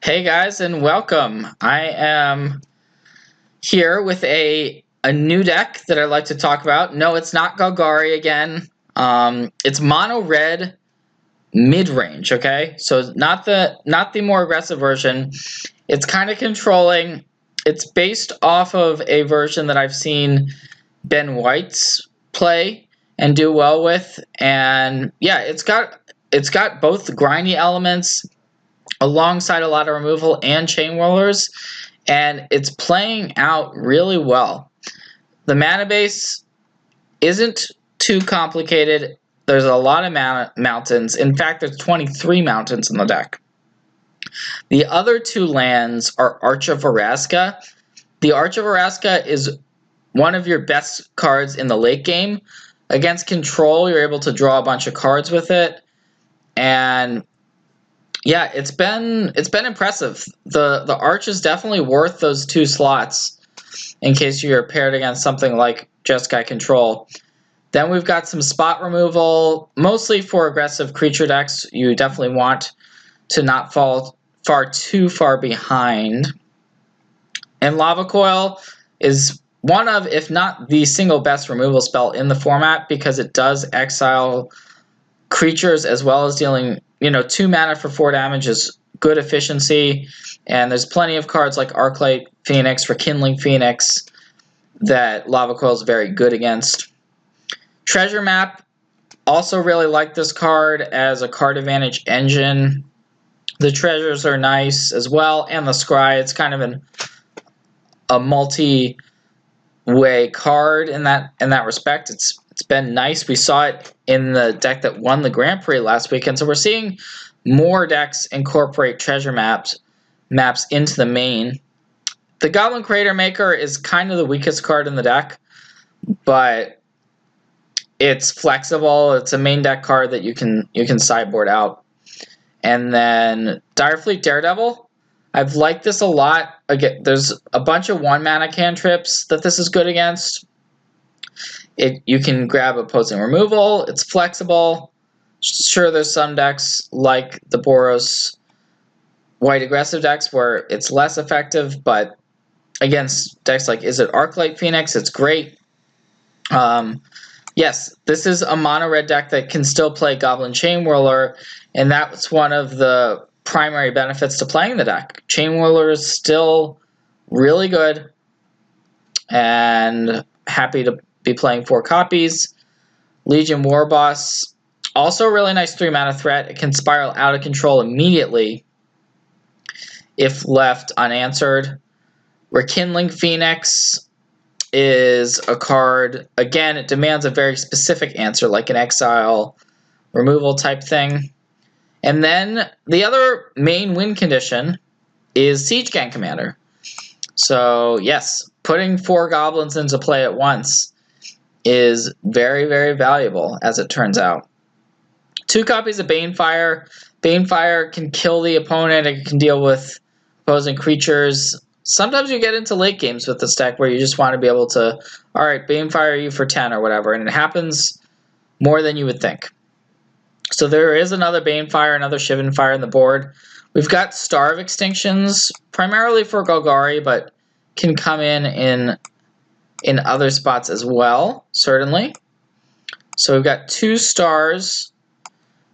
Hey guys, and welcome. I am here with a new deck that I'd like to talk about. No, it's not Golgari again. It's mono red mid-range, okay? So not the more aggressive version. It's kind of controlling. It's based off of a version that I've seen Ben White's play and do well with. And yeah, it's got both grindy elements alongside a lot of removal and Chainwhirlers, and it's playing out really well. The mana base isn't too complicated. There's a lot of mountains. In fact, there's 23 mountains in the deck. The other two lands are Arch of Vraska. The Arch of Vraska is one of your best cards in the late game. Against control, you're able to draw a bunch of cards with it, and yeah, it's been impressive. The Arch is definitely worth those 2 slots in case you're paired against something like Jeskai control. Then we've got some spot removal, mostly for aggressive creature decks. You definitely want to not fall too far behind. And Lava Coil is one of, if not the single best removal spell in the format, because it does exile creatures as well as dealing 2 mana for 4 damage is good efficiency, and there's plenty of cards like Arclight Phoenix, Rekindling Phoenix that Lava Coil is very good against. Treasure Map, also really like this card as a card advantage engine. The treasures are nice as well, and the Scry, it's kind of a multi-way card in that respect. It's been nice. We saw it in the deck that won the Grand Prix last weekend, so we're seeing more decks incorporate treasure maps into the main. The Goblin Crater Maker is kind of the weakest card in the deck, but it's flexible. It's a main deck card that you can sideboard out. And then Direfleet Daredevil, I've liked this a lot. Again, there's a bunch of 1-mana cantrips that this is good against. You can grab opposing removal. It's flexible. Sure, there's some decks like the Boros white aggressive decks where it's less effective, but against decks like Arclight Phoenix, it's great. Yes, this is a mono red deck that can still play Goblin Chainwhirler, and that's one of the primary benefits to playing the deck. Chainwhirler is still really good, and happy to be playing 4 copies. Legion Warboss, also a really nice 3-mana threat. It can spiral out of control immediately if left unanswered. Rekindling Phoenix is a card, again, it demands a very specific answer, like an exile removal type thing. And then the other main win condition is Siege-Gang Commander. So yes, putting 4 goblins into play at once is very, very valuable, as it turns out. 2 copies of Banefire. Banefire can kill the opponent. It can deal with opposing creatures. Sometimes you get into late games with this deck where you just want to be able to, all right, Banefire you for 10 or whatever, and it happens more than you would think. So there is another Banefire, another Shivan Fire on the board. We've got Starve Extinctions, primarily for Golgari, but can come in other spots as well, certainly. So we've got 2 stars.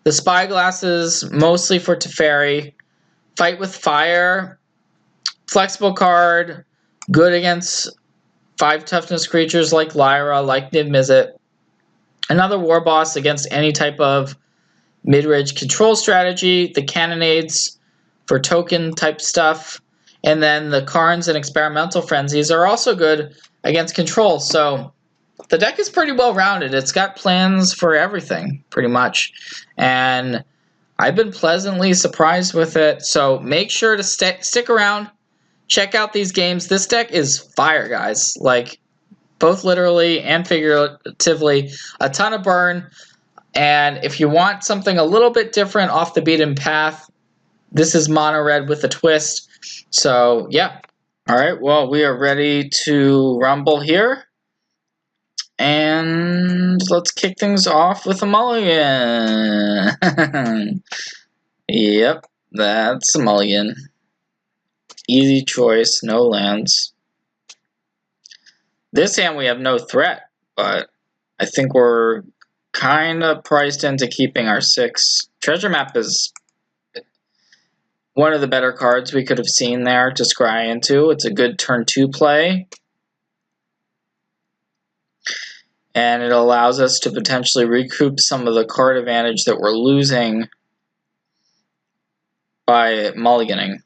The Spyglasses, mostly for Teferi. Fight with Fire, flexible card, good against 5 toughness creatures like Lyra, like Niv-Mizzet. Another Warboss against any type of mid-range control strategy. The Cannonades for token type stuff. And then the Karns and Experimental Frenzies are also good against control. So the deck is pretty well rounded. It's got plans for everything, pretty much. And I've been pleasantly surprised with it. So make sure to stick around. Check out these games. This deck is fire, guys. Like, both literally and figuratively. A ton of burn. And if you want something a little bit different off the beaten path, this is mono red with a twist. So, yeah. All right, well, we are ready to rumble here. And let's kick things off with a mulligan. Yep, that's a mulligan. Easy choice, no lands. This hand we have no threat, but I think we're kind of priced into keeping our 6. Treasure Map is one of the better cards we could have seen there to scry into. It's a good turn 2 play. And it allows us to potentially recoup some of the card advantage that we're losing by mulliganing.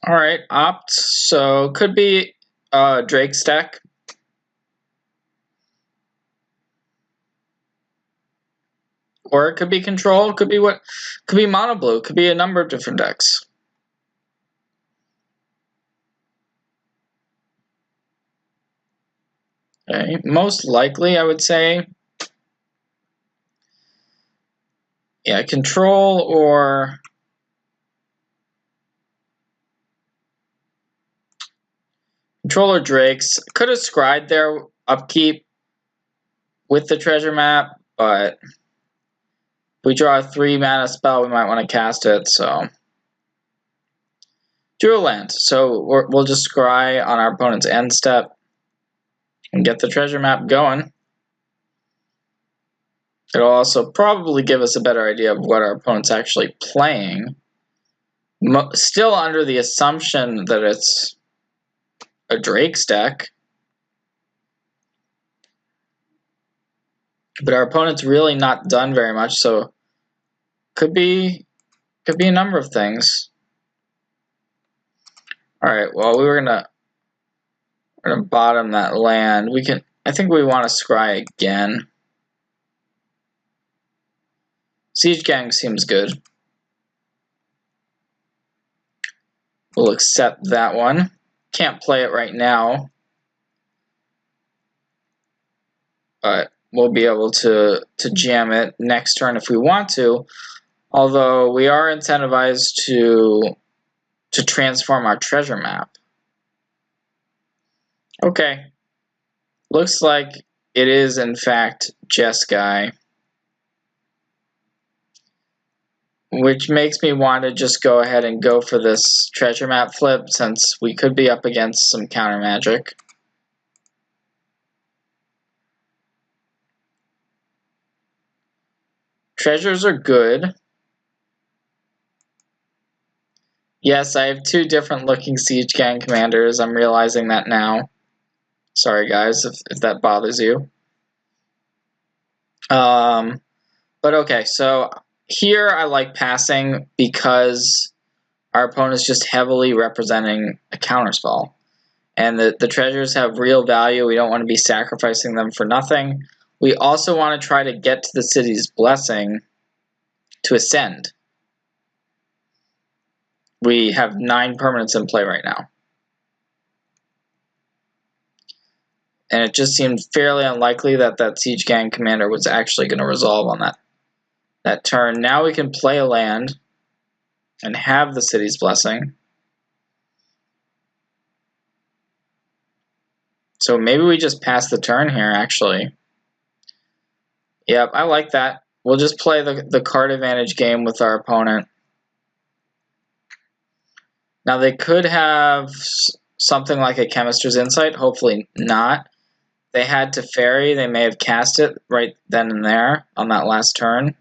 Alright, opt. So could be Drake's deck. Or it could be control, could be mono blue, could be a number of different decks. Okay, most likely I would say, yeah, control or Drakes. Could have scried their upkeep with the treasure map, but if we draw a 3 mana spell, we might want to cast it, so. Drew a land, so we'll just scry on our opponent's end step and get the treasure map going. It'll also probably give us a better idea of what our opponent's actually playing. Still under the assumption that it's a Drake's deck. But our opponent's really not done very much, so could be a number of things. Alright, well we're gonna bottom that land. I think we want to scry again. Siege-Gang seems good. We'll accept that one. Can't play it right now, but we'll be able to jam it next turn if we want to. Although we are incentivized to transform our treasure map. Okay. Looks like it is in fact Jeskai. Which makes me want to just go ahead and go for this treasure map flip, since we could be up against some counter magic. Treasures are good. Yes, I have 2 different looking Siege-Gang Commanders. I'm realizing that now. Sorry guys if that bothers you. But okay, so here I like passing because our opponent is just heavily representing a counterspell. And the treasures have real value. We don't want to be sacrificing them for nothing. We also want to try to get to the city's blessing to ascend. We have 9 permanents in play right now. And it just seemed fairly unlikely that that Siege-Gang Commander was actually going to resolve on that turn. Now we can play a land and have the city's blessing. So maybe we just pass the turn here, actually. Yep, I like that. We'll just play the card advantage game with our opponent. Now they could have something like a Chemist's Insight, hopefully not. They had to Fairy, they may have cast it right then and there on that last turn.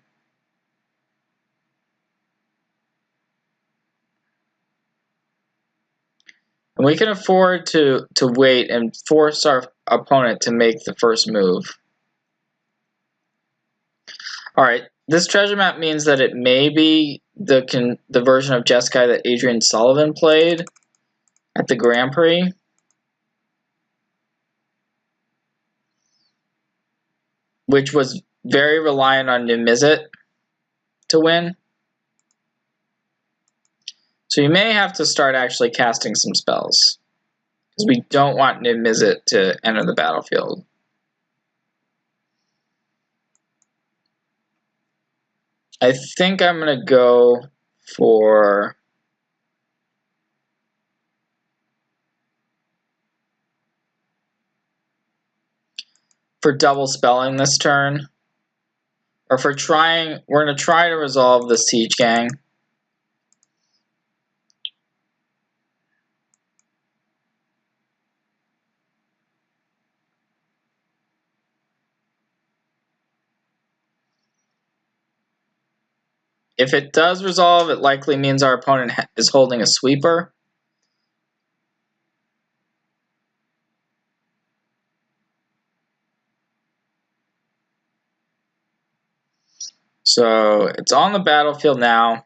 And we can afford to wait and force our opponent to make the first move. Alright, this treasure map means that it may be the version of Jeskai that Adrian Sullivan played at the Grand Prix. Which was very reliant on Nimizit to win. So you may have to start actually casting some spells, because we don't want Nimizit to enter the battlefield. I think I'm going to go for for double spelling this turn. Or for trying, we're going to try to resolve the Siege Gang. If it does resolve, it likely means our opponent is holding a sweeper. So it's on the battlefield now.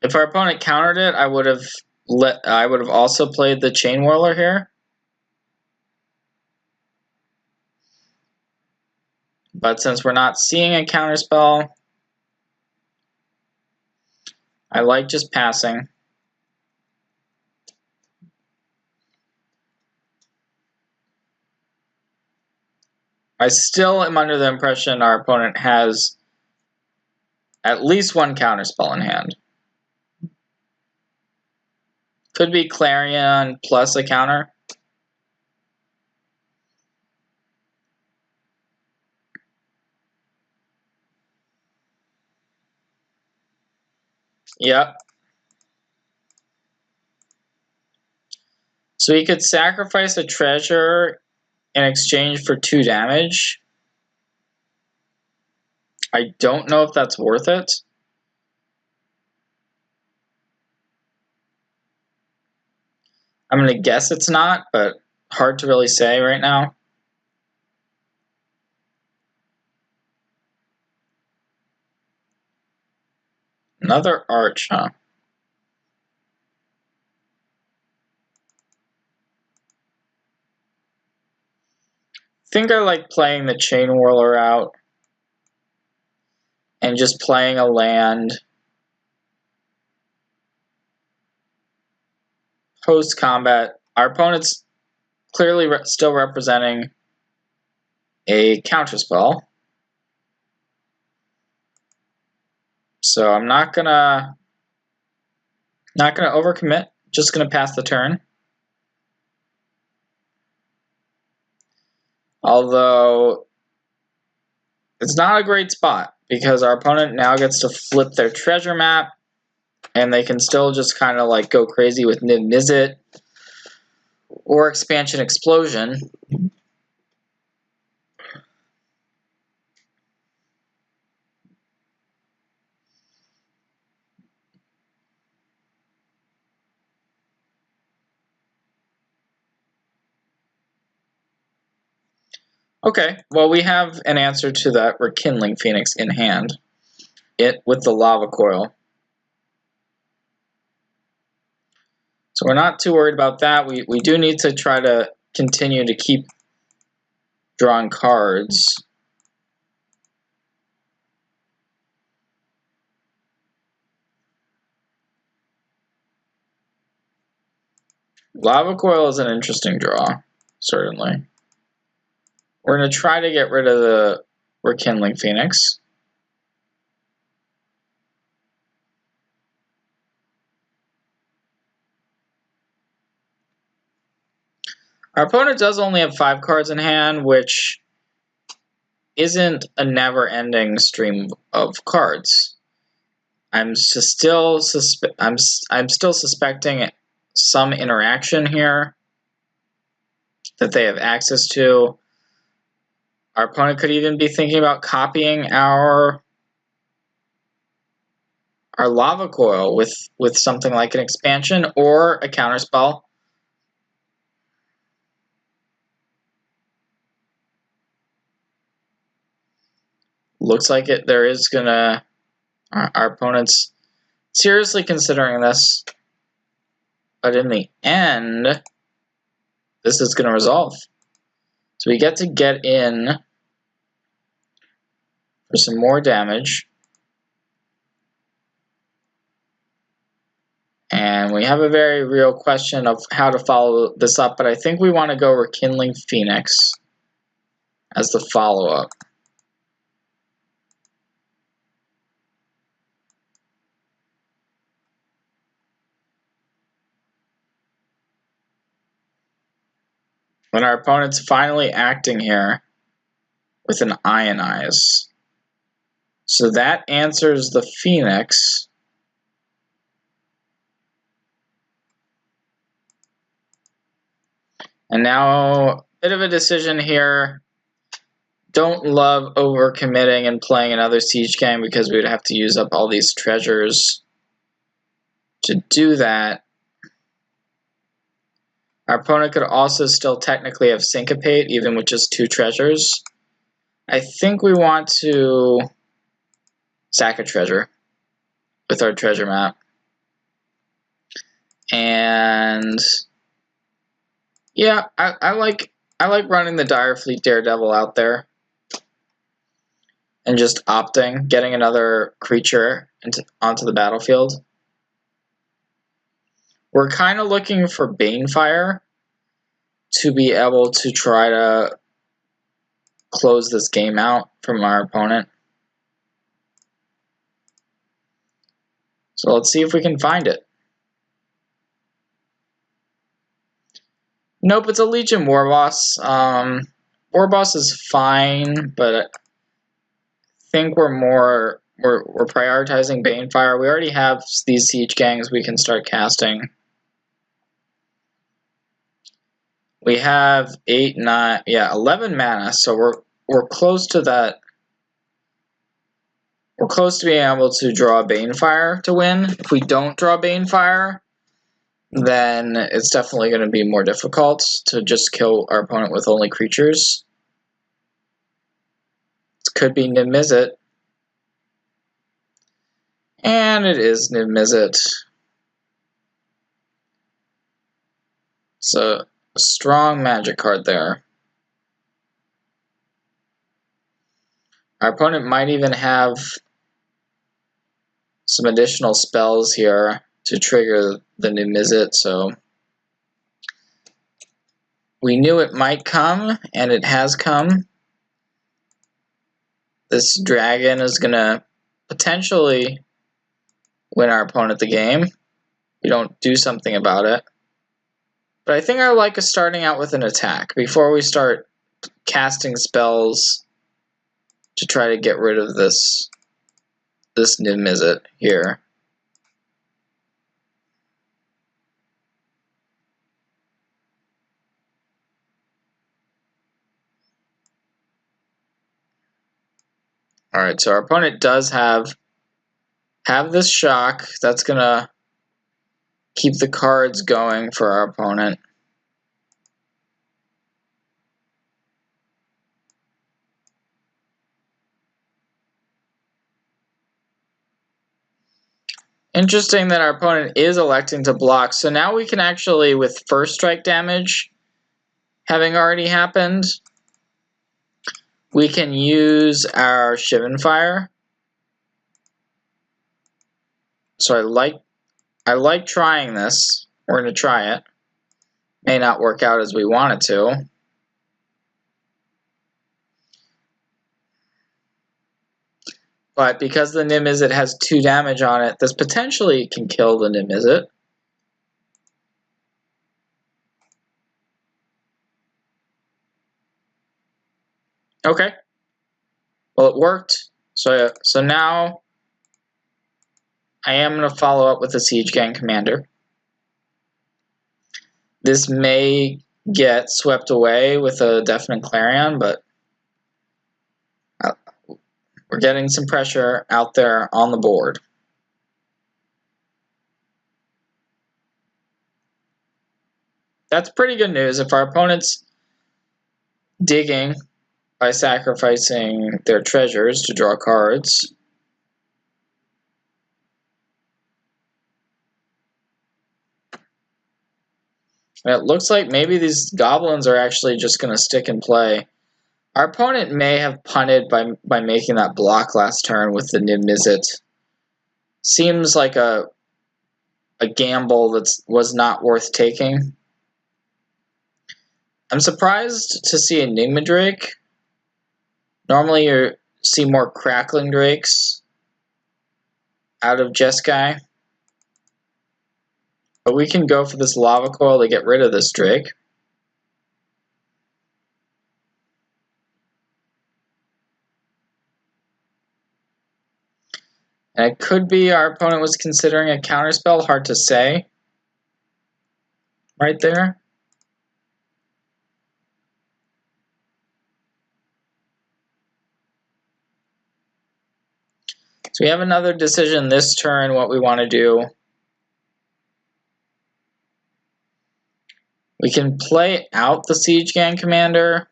If our opponent countered it, I would have also played the Chainwhirler here. But since we're not seeing a counterspell, I like just passing. I still am under the impression our opponent has at least one counterspell in hand. Could be Clarion plus a counter. Yep. So he could sacrifice a treasure in exchange for 2 damage. I don't know if that's worth it. I'm going to guess it's not, but hard to really say right now. Another arch, huh? I think I like playing the Chainwhirler out and just playing a land. Post-combat, our opponent's clearly still representing a counterspell. So I'm not gonna overcommit, just gonna pass the turn. Although it's not a great spot because our opponent now gets to flip their treasure map and they can still just kind of like go crazy with Niv-Mizzet or Expansion Explosion. Okay, well we have an answer to that Rekindling Phoenix in hand. It with the Lava Coil. So we're not too worried about that. We do need to try to continue to keep drawing cards. Lava Coil is an interesting draw, certainly. We're going to try to get rid of the Rekindling Phoenix. Our opponent does only have 5 cards in hand, which isn't a never-ending stream of cards. I'm still suspecting some interaction here that they have access to. Our opponent could even be thinking about copying our Lava Coil with something like an expansion or a counterspell. Looks like there is gonna... Our opponent's seriously considering this, but in the end, this is gonna resolve. So we get to get in for some more damage. And we have a very real question of how to follow this up, but I think we want to go Rekindling Phoenix as the follow-up. when our opponent's finally acting here with an Ionize. So that answers the Phoenix. And now, a bit of a decision here. Don't love overcommitting and playing another Siege Gang because we would have to use up all these treasures to do that. Our opponent could also still technically have Syncopate, even with just 2 treasures. I think we want to sack a treasure with our treasure map. And yeah, I like running the Dire Fleet Daredevil out there and just opting, getting another creature onto the battlefield. We're kind of looking for Banefire to be able to try to close this game out from our opponent. So let's see if we can find it. Nope, it's a Legion Warboss. Warboss is fine, but I think we're prioritizing Banefire. We already have these Siege Gangs we can start casting. We have 8, 9, 11 mana, so we're close to that. We're close to being able to draw Banefire to win. If we don't draw Banefire, then it's definitely going to be more difficult to just kill our opponent with only creatures. It could be Niv-Mizzet. And it is Niv-Mizzet. So, a strong magic card there. Our opponent might even have some additional spells here to trigger the Niv-Mizzet, so we knew it might come, and it has come. This dragon is going to potentially win our opponent the game. We don't do something about it. But I think I like starting out with an attack before we start casting spells to try to get rid of this Niv-Mizzet here. Alright, so our opponent does have this shock. That's gonna keep the cards going for our opponent. Interesting that our opponent is electing to block. So now we can actually, with first strike damage having already happened, we can use our Shivan Fire. So I like trying this. We're going to try it. May not work out as we want it to. But because the Niv-Mizzet has 2 damage on it, this potentially can kill the Niv-Mizzet. Okay. Well, it worked. So now I am going to follow up with the Siege-Gang Commander. This may get swept away with a Deafening Clarion, but we're getting some pressure out there on the board. That's pretty good news. If our opponent's digging by sacrificing their treasures to draw cards, and it looks like maybe these goblins are actually just going to stick and play. Our opponent may have punted by making that block last turn with the Niv-Mizzet. Seems like a gamble that was not worth taking. I'm surprised to see Enigma Drake. Normally you see more Crackling Drakes out of Jeskai. But we can go for this Lava Coil to get rid of this Drake. And it could be our opponent was considering a counterspell, hard to say. Right there. So we have another decision this turn, what we want to do. We can play out the Siege-Gang Commander,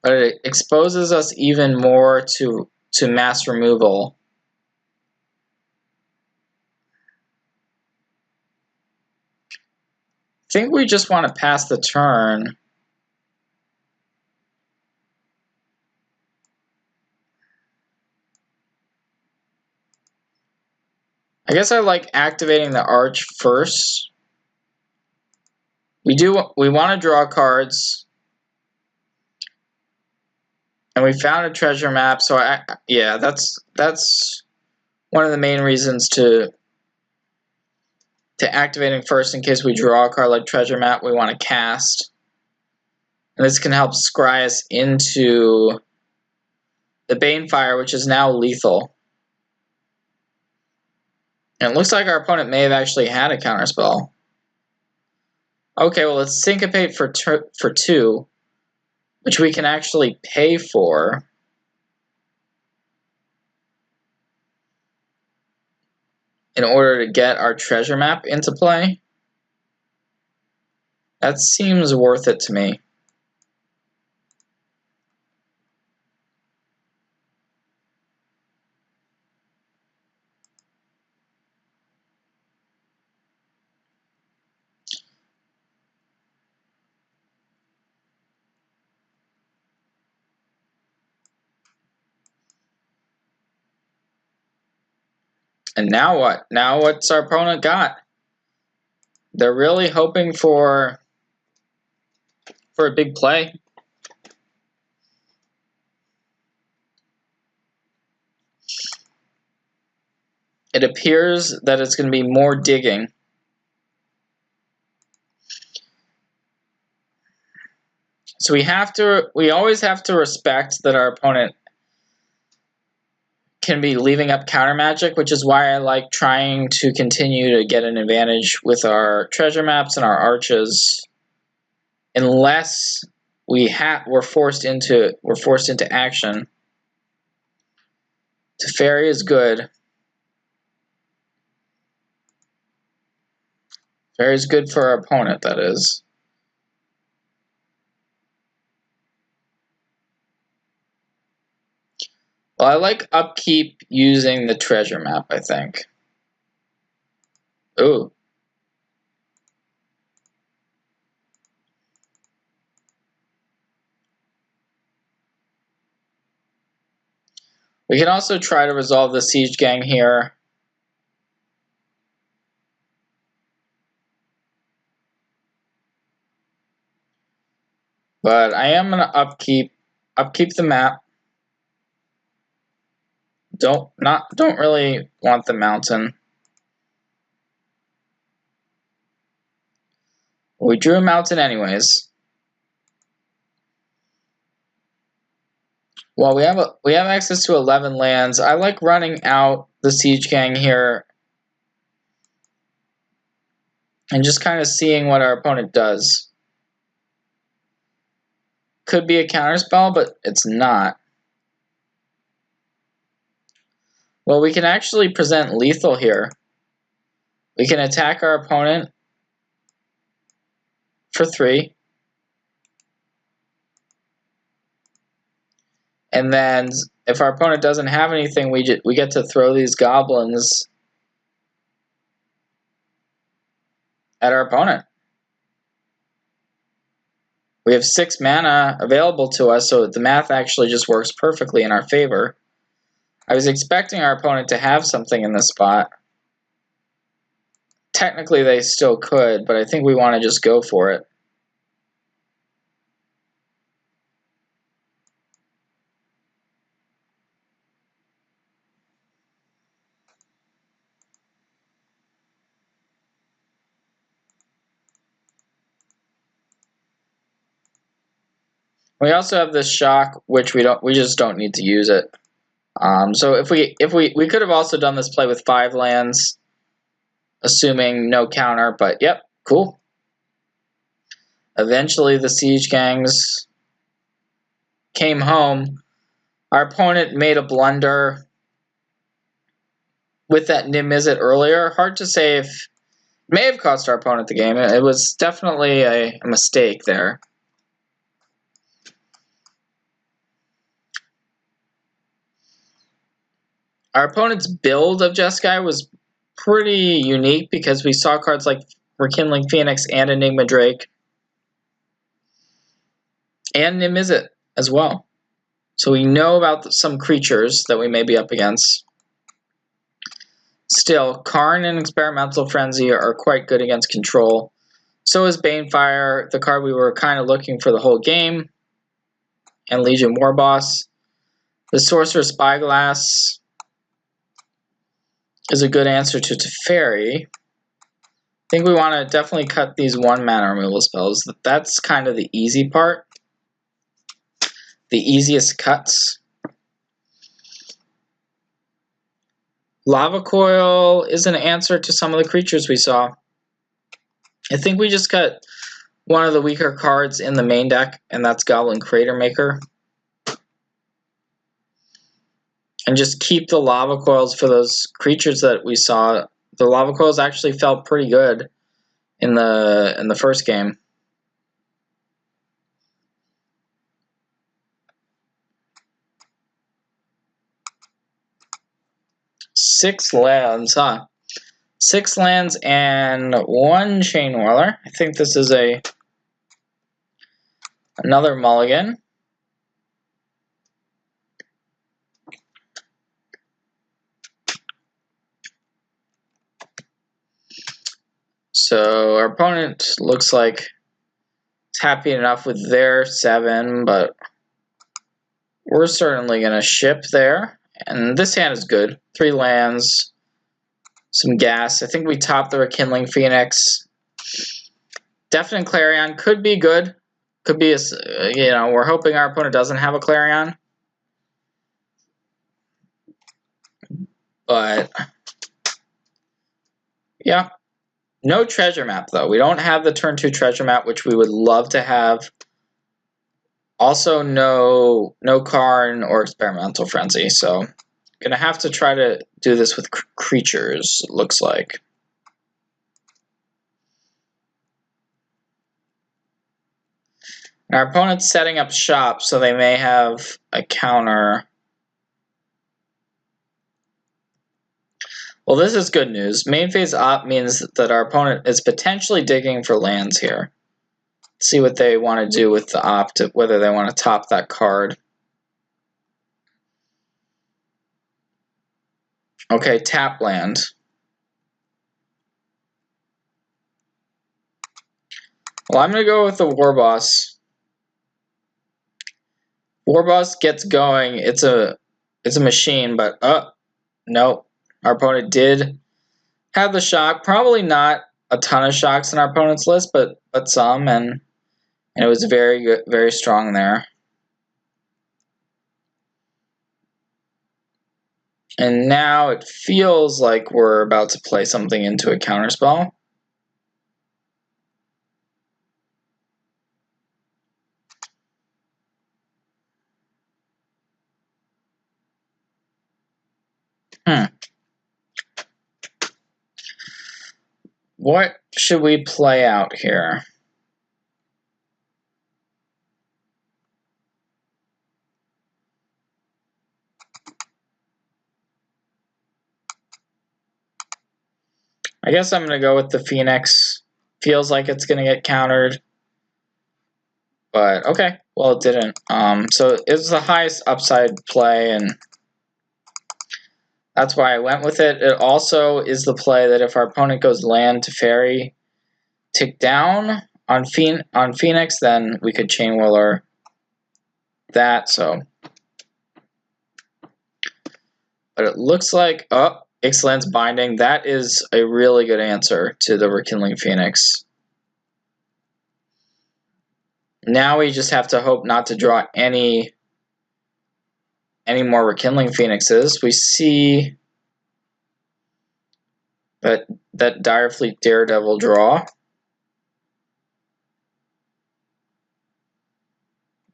but it exposes us even more to mass removal. I think we just want to pass the turn. I guess I like activating the Arch first. We want to draw cards. And we found a treasure map, so yeah, that's one of the main reasons to activating first in case we draw a card like treasure map we want to cast. And this can help scry us into the Banefire, which is now lethal. And it looks like our opponent may have actually had a counterspell. Okay, well, let's syncopate for 2, which we can actually pay for. In order to get our treasure map into play. That seems worth it to me. And now what? Now what's our opponent got? They're really hoping for a big play. It appears that it's going to be more digging. So we always have to respect that our opponent can be leaving up counter magic, which is why I like trying to continue to get an advantage with our treasure maps and our arches, unless we're forced into action. Teferi is good. Teferi is good for our opponent, that is. Well, I like upkeep using the treasure map, I think. Ooh. We can also try to resolve the Siege Gang here. But I am going to upkeep the map. Don't really want the mountain. We drew a mountain anyways. Well, we have access to 11 lands. I like running out the Siege Gang here and just kind of seeing what our opponent does. Could be a counterspell, but it's not. Well, we can actually present lethal here. We can attack our opponent for 3. And then if our opponent doesn't have anything, we get to throw these goblins at our opponent. We have 6 mana available to us, so the math actually just works perfectly in our favor. I was expecting our opponent to have something in this spot. Technically, they still could, but I think we want to just go for it. We also have this shock, which we just don't need to use it. So if we could have also done this play with 5 lands, assuming no counter, but yep, cool. Eventually the siege gangs came home. Our opponent made a blunder with that Nimizit earlier. Hard to say if it may have cost our opponent the game. It was definitely a mistake there. Our opponent's build of Jeskai was pretty unique because we saw cards like Rekindling Phoenix and Enigma Drake and Nimizit as well. So we know about some creatures that we may be up against. Still, Karn and Experimental Frenzy are quite good against control. So is Banefire, the card we were kind of looking for the whole game, and Legion Warboss. The Sorcerer Spyglass is a good answer to Teferi. I think we want to definitely cut these 1-mana removal spells. That's kind of the easy part. The easiest cuts. Lava Coil is an answer to some of the creatures we saw. I think we just cut one of the weaker cards in the main deck, and that's Goblin Crater Maker. And just keep the Lava Coils for those creatures that we saw. The Lava Coils actually felt pretty good in the first game. Six lands, huh? 6 lands and 1 Chainwhirler. I think this is another mulligan. So our opponent looks like it's happy enough with their 7, but we're certainly going to ship there. And this hand is good. 3 lands, some gas. I think we topped the Rekindling Phoenix. Definite Clarion could be good. Could be, we're hoping our opponent doesn't have a Clarion. But, yeah. No treasure map, though. We don't have the turn 2 treasure map, which we would love to have. Also, no Karn or Experimental Frenzy, so gonna have to try to do this with creatures, it looks like. Our opponent's setting up shop, so they may have a counter. Well, this is good news. Main phase op means that our opponent is potentially digging for lands here. Let's see what they want to do with the opt, whether they want to top that card. Okay, tap land. Well, I'm going to go with the Warboss. Warboss gets going. It's a machine, but no. Our opponent did have the shock. Probably not a ton of shocks in our opponent's list, but some, and it was very good, very strong there. And now it feels like we're about to play something into a counterspell. What should we play out here? I guess I'm going to go with the Phoenix. Feels like it's going to get countered. But, okay. Well, it didn't. So it's the highest upside play, and that's why I went with it. It also is the play that if our opponent goes land to fairy, tick down on Phoenix, then we could Chainwhirler that. So, but it looks like Ixalan's Binding. That is a really good answer to the Rekindling Phoenix. Now we just have to hope not to draw any any more Rekindling Phoenixes. We see that Direfleet Daredevil draw.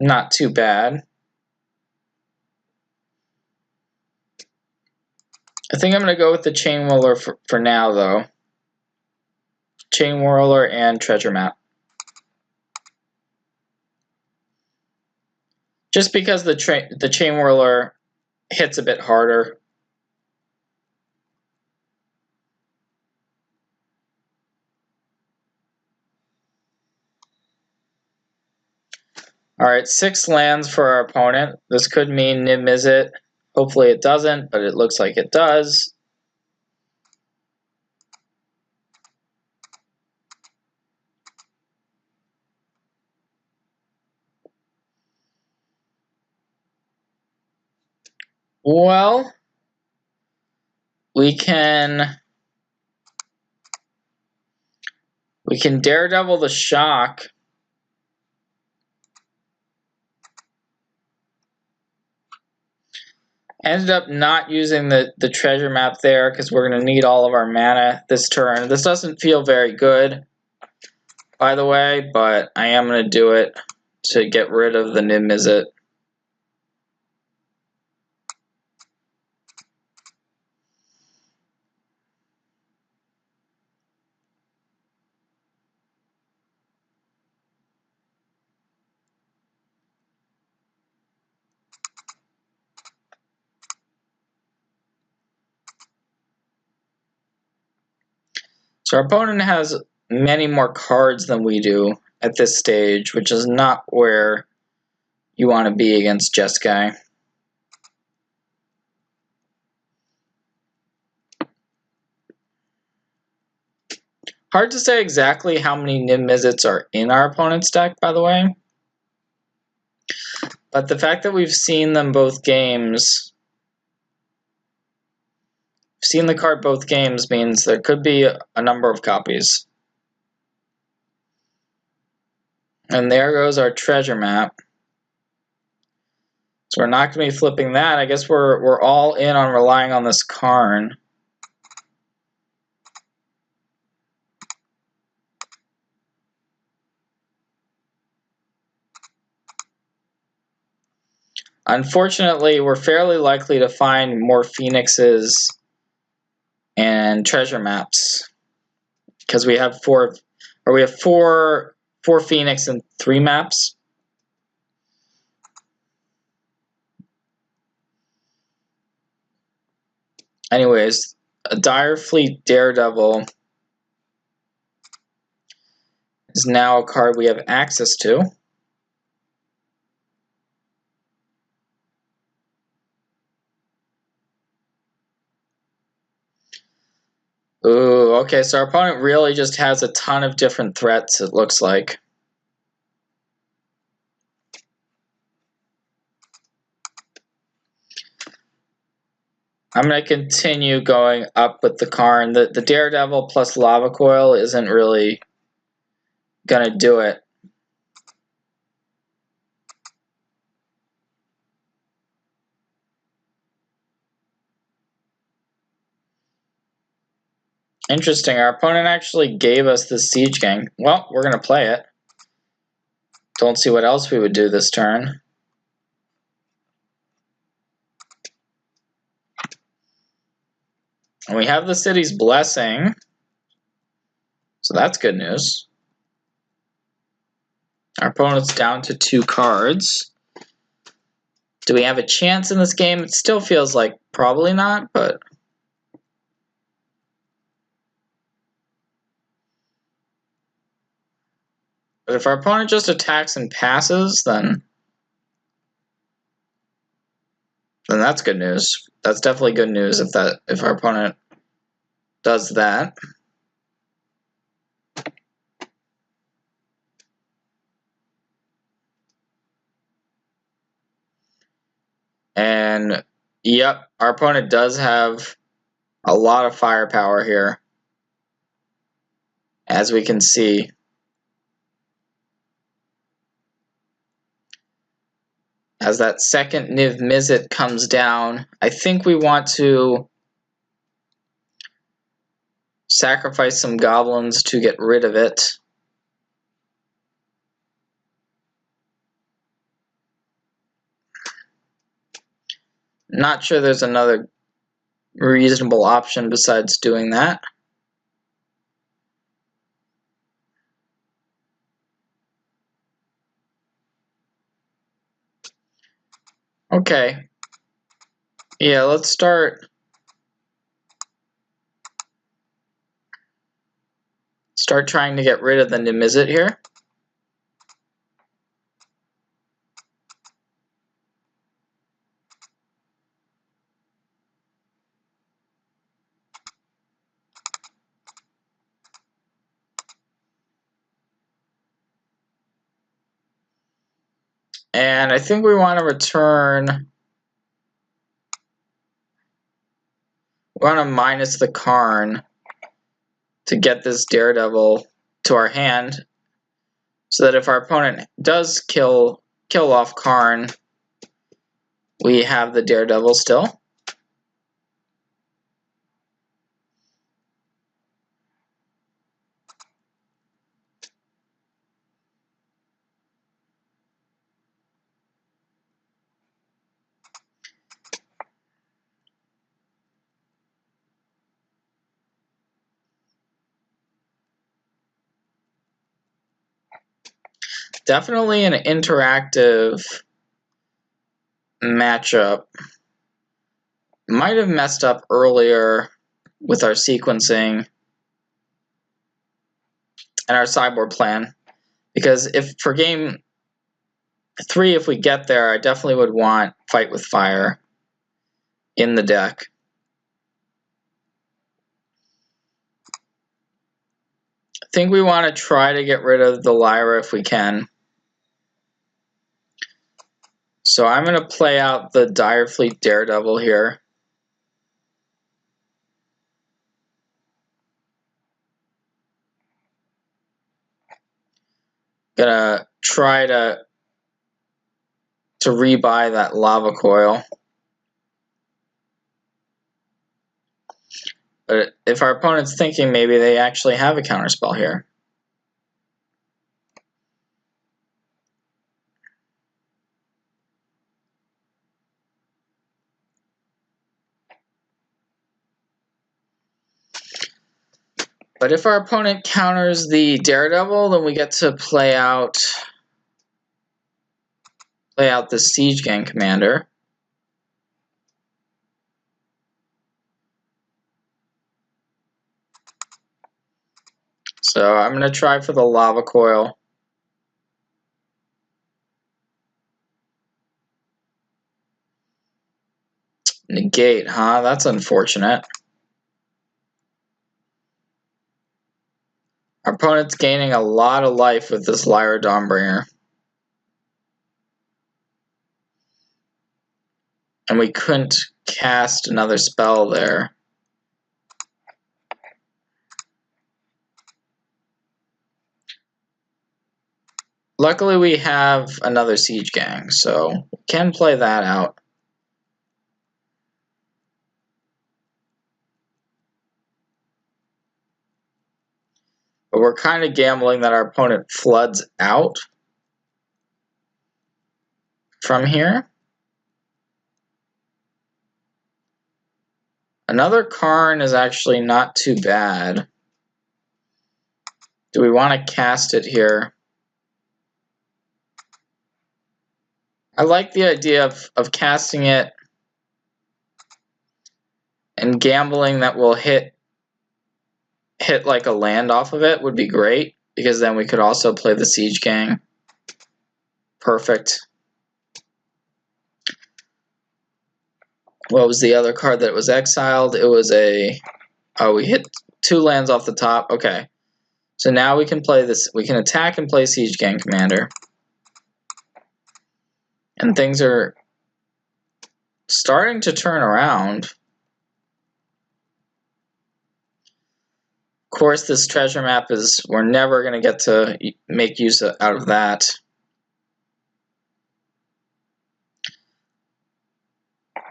Not too bad. I think I'm going to go with the Chainwhirler for now, though. Chainwhirler and Treasure Map. Just because the Chainwhirler hits a bit harder. Alright, 6 lands for our opponent. This could mean Niv-Mizzet. Hopefully it doesn't, but it looks like it does. Well, we can Daredevil the Shock. Ended up not using the treasure map there because we're going to need all of our mana this turn. This doesn't feel very good, by the way, but I am going to do it to get rid of the Niv-Mizzet. So our opponent has many more cards than we do at this stage, which is not where you want to be against Jeskai. Hard to say exactly how many Niv-Mizzets are in our opponent's deck, by the way. But the fact that we've seen them both games, seen the card both games, means there could be a number of copies. And there goes our treasure map. So we're not going to be flipping that. I guess we're all in on relying on this Karn. Unfortunately, we're fairly likely to find more Phoenixes and treasure maps because we have four Phoenix and 3 maps. Anyways, a Direfleet Daredevil is now a card we have access to. Ooh, okay, so our opponent really just has a ton of different threats, it looks like. I'm going to continue going up with the Karn. The Daredevil plus Lava Coil isn't really going to do it. Interesting, our opponent actually gave us the Siege Gang. Well, we're going to play it. Don't see what else we would do this turn. And we have the City's Blessing. So that's good news. Our opponent's down to 2 cards. Do we have a chance in this game? It still feels like probably not, but... But if our opponent just attacks and passes, then that's good news. That's definitely good news if our opponent does that. And yep, our opponent does have a lot of firepower here, as we can see. As that second Niv Mizzet comes down, I think we want to sacrifice some goblins to get rid of it. Not sure there's another reasonable option besides doing that. Okay. Yeah, let's start trying to get rid of the Nimizit here. And I think we want to return. We want to minus the Karn to get this Daredevil to our hand, so that if our opponent does kill off Karn, we have the Daredevil still. Definitely an interactive matchup. Might have messed up earlier with our sequencing and our sideboard plan, because if for game 3, if we get there, I definitely would want Fight with Fire in the deck. I think we want to try to get rid of the Lyra if we can. So I'm going to play out the Direfleet Daredevil here. Gonna try to rebuy that Lava Coil. But if our opponent's thinking maybe they actually have a counterspell here. But if our opponent counters the Daredevil, then we get to play out the Siege-Gang Commander. So I'm going to try for the Lava Coil. Negate, huh? That's unfortunate. Our opponent's gaining a lot of life with this Lyra Dawnbringer. And we couldn't cast another spell there. Luckily we have another Siege Gang, so we can play that out. But we're kind of gambling that our opponent floods out from here. Another Karn is actually not too bad. Do we want to cast it here? I like the idea of casting it and gambling that we'll hit like a land off of it would be great, because then we could also play the Siege Gang. Perfect. What was the other card that was exiled? It was a... Oh, we hit 2 lands off the top. Okay. So now we can play this. We can attack and play Siege Gang Commander. And things are starting to turn around. Of course, this treasure map is... We're never going to get to make use out of that.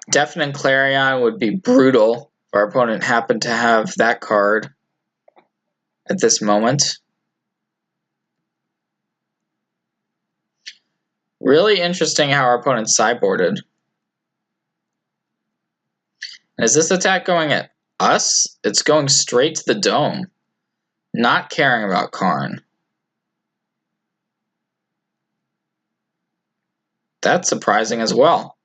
Deafening Clarion would be brutal if our opponent happened to have that card at this moment. Really interesting how our opponent sideboarded. Is this attack going at us? It's going straight to the dome, not caring about Karn. That's surprising as well.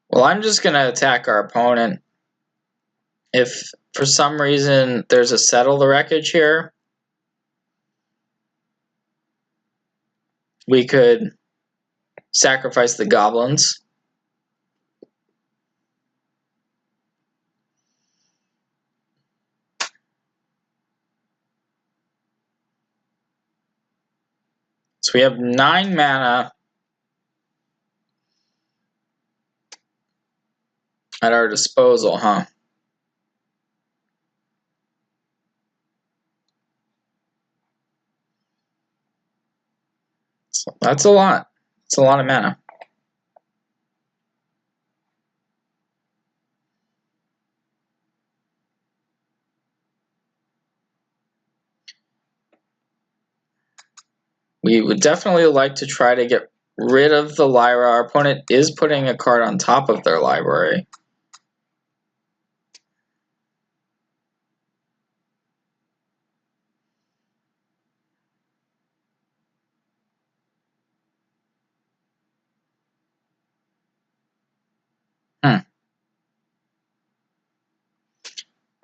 Well, I'm just going to attack our opponent. If for some reason there's a Settle the Wreckage here, we could sacrifice the goblins. So we have 9 mana at our disposal, huh? So that's a lot. It's a lot of mana. We would definitely like to try to get rid of the Lyra. Our opponent is putting a card on top of their library.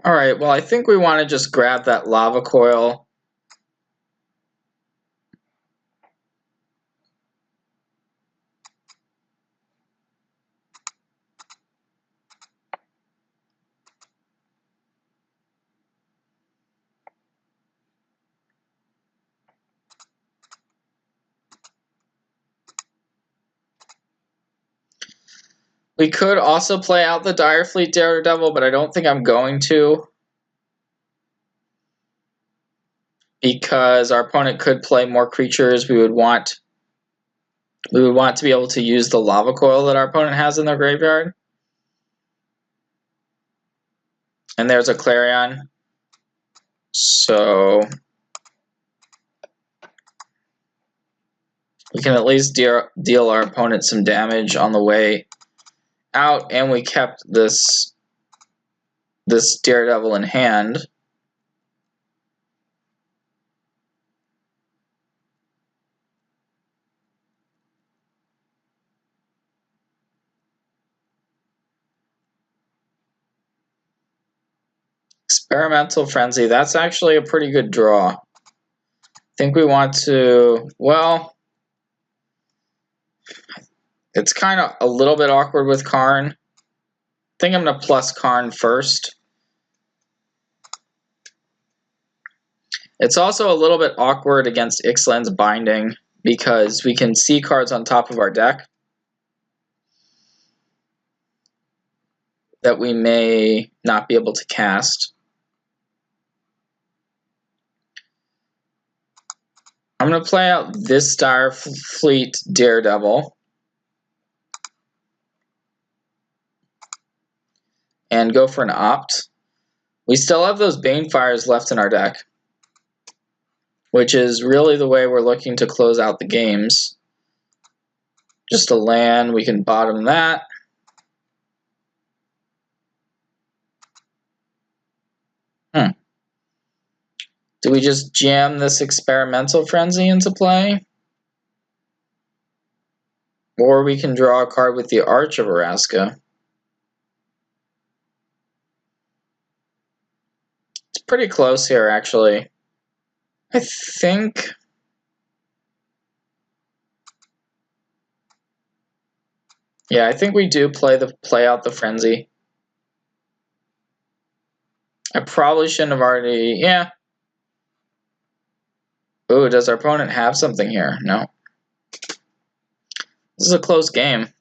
Alright, well I think we want to just grab that lava coil. We could also play out the Direfleet Daredevil, but I don't think I'm going to. Because our opponent could play more creatures, we would want to be able to use the lava coil that our opponent has in their graveyard. And there's a Clarion. So we can at least deal our opponent some damage on the way out, and we kept this Daredevil in hand. Experimental Frenzy, that's actually a pretty good draw. I think we want to, well, it's kind of a little bit awkward with Karn. I think I'm going to plus Karn first. It's also a little bit awkward against Ixalan's Binding because we can see cards on top of our deck that we may not be able to cast. I'm going to play out this Direfleet Daredevil and go for an opt. We still have those Banefires left in our deck, which is really the way we're looking to close out the games. Just a land, we can bottom that. Do we just jam this Experimental Frenzy into play? Or we can draw a card with the Arch of Araska. It's pretty close here, actually. I think... yeah, I think we do play out the Frenzy. I probably shouldn't have already... yeah. Ooh, does our opponent have something here? No. This is a close game.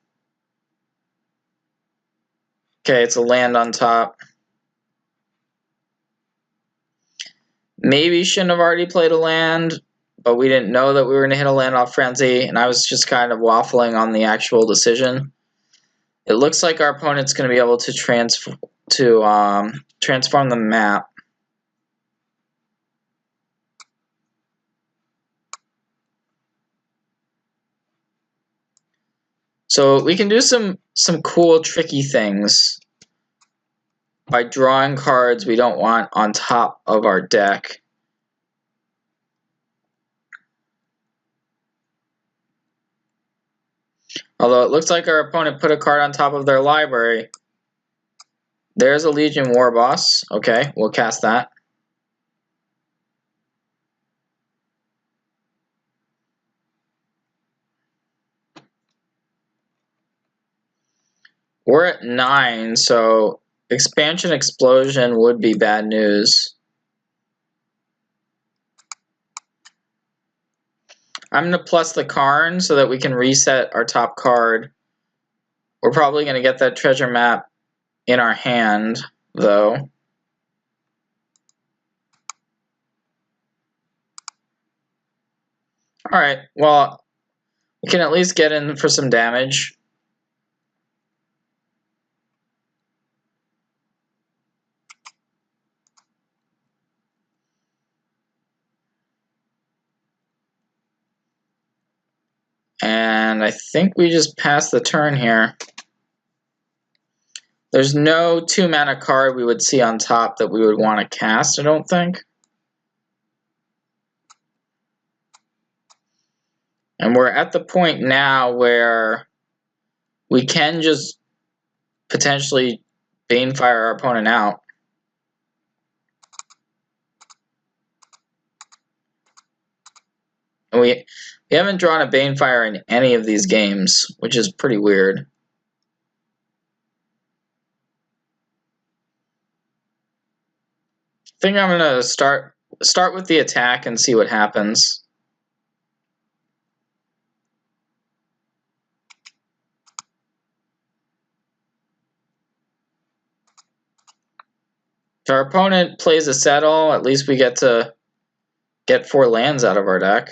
Okay, it's a land on top. Maybe shouldn't have already played a land, but we didn't know that we were going to hit a land off Frenzy, and I was just kind of waffling on the actual decision. It looks like our opponent's going to be able to transform the map. So we can do some cool, tricky things by drawing cards we don't want on top of our deck. Although it looks like our opponent put a card on top of their library. There's a Legion Warboss. Okay, we'll cast that. We're at 9, so Expansion Explosion would be bad news. I'm going to plus the Karn so that we can reset our top card. We're probably going to get that treasure map in our hand, though. Alright, well, we can at least get in for some damage. And I think we just passed the turn here. There's no 2-mana card we would see on top that we would want to cast, I don't think. And we're at the point now where we can just potentially Banefire our opponent out. And we haven't drawn a Banefire in any of these games, which is pretty weird. I think I'm gonna start with the attack and see what happens. If our opponent plays a settle, at least we get to get 4 lands out of our deck.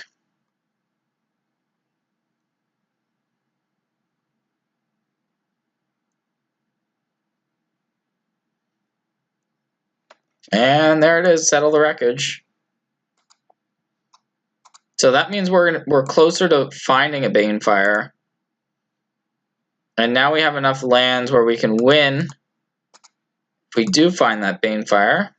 And there it is, settle the wreckage. So that means we're closer to finding a Banefire. And now we have enough lands where we can win if we do find that Banefire.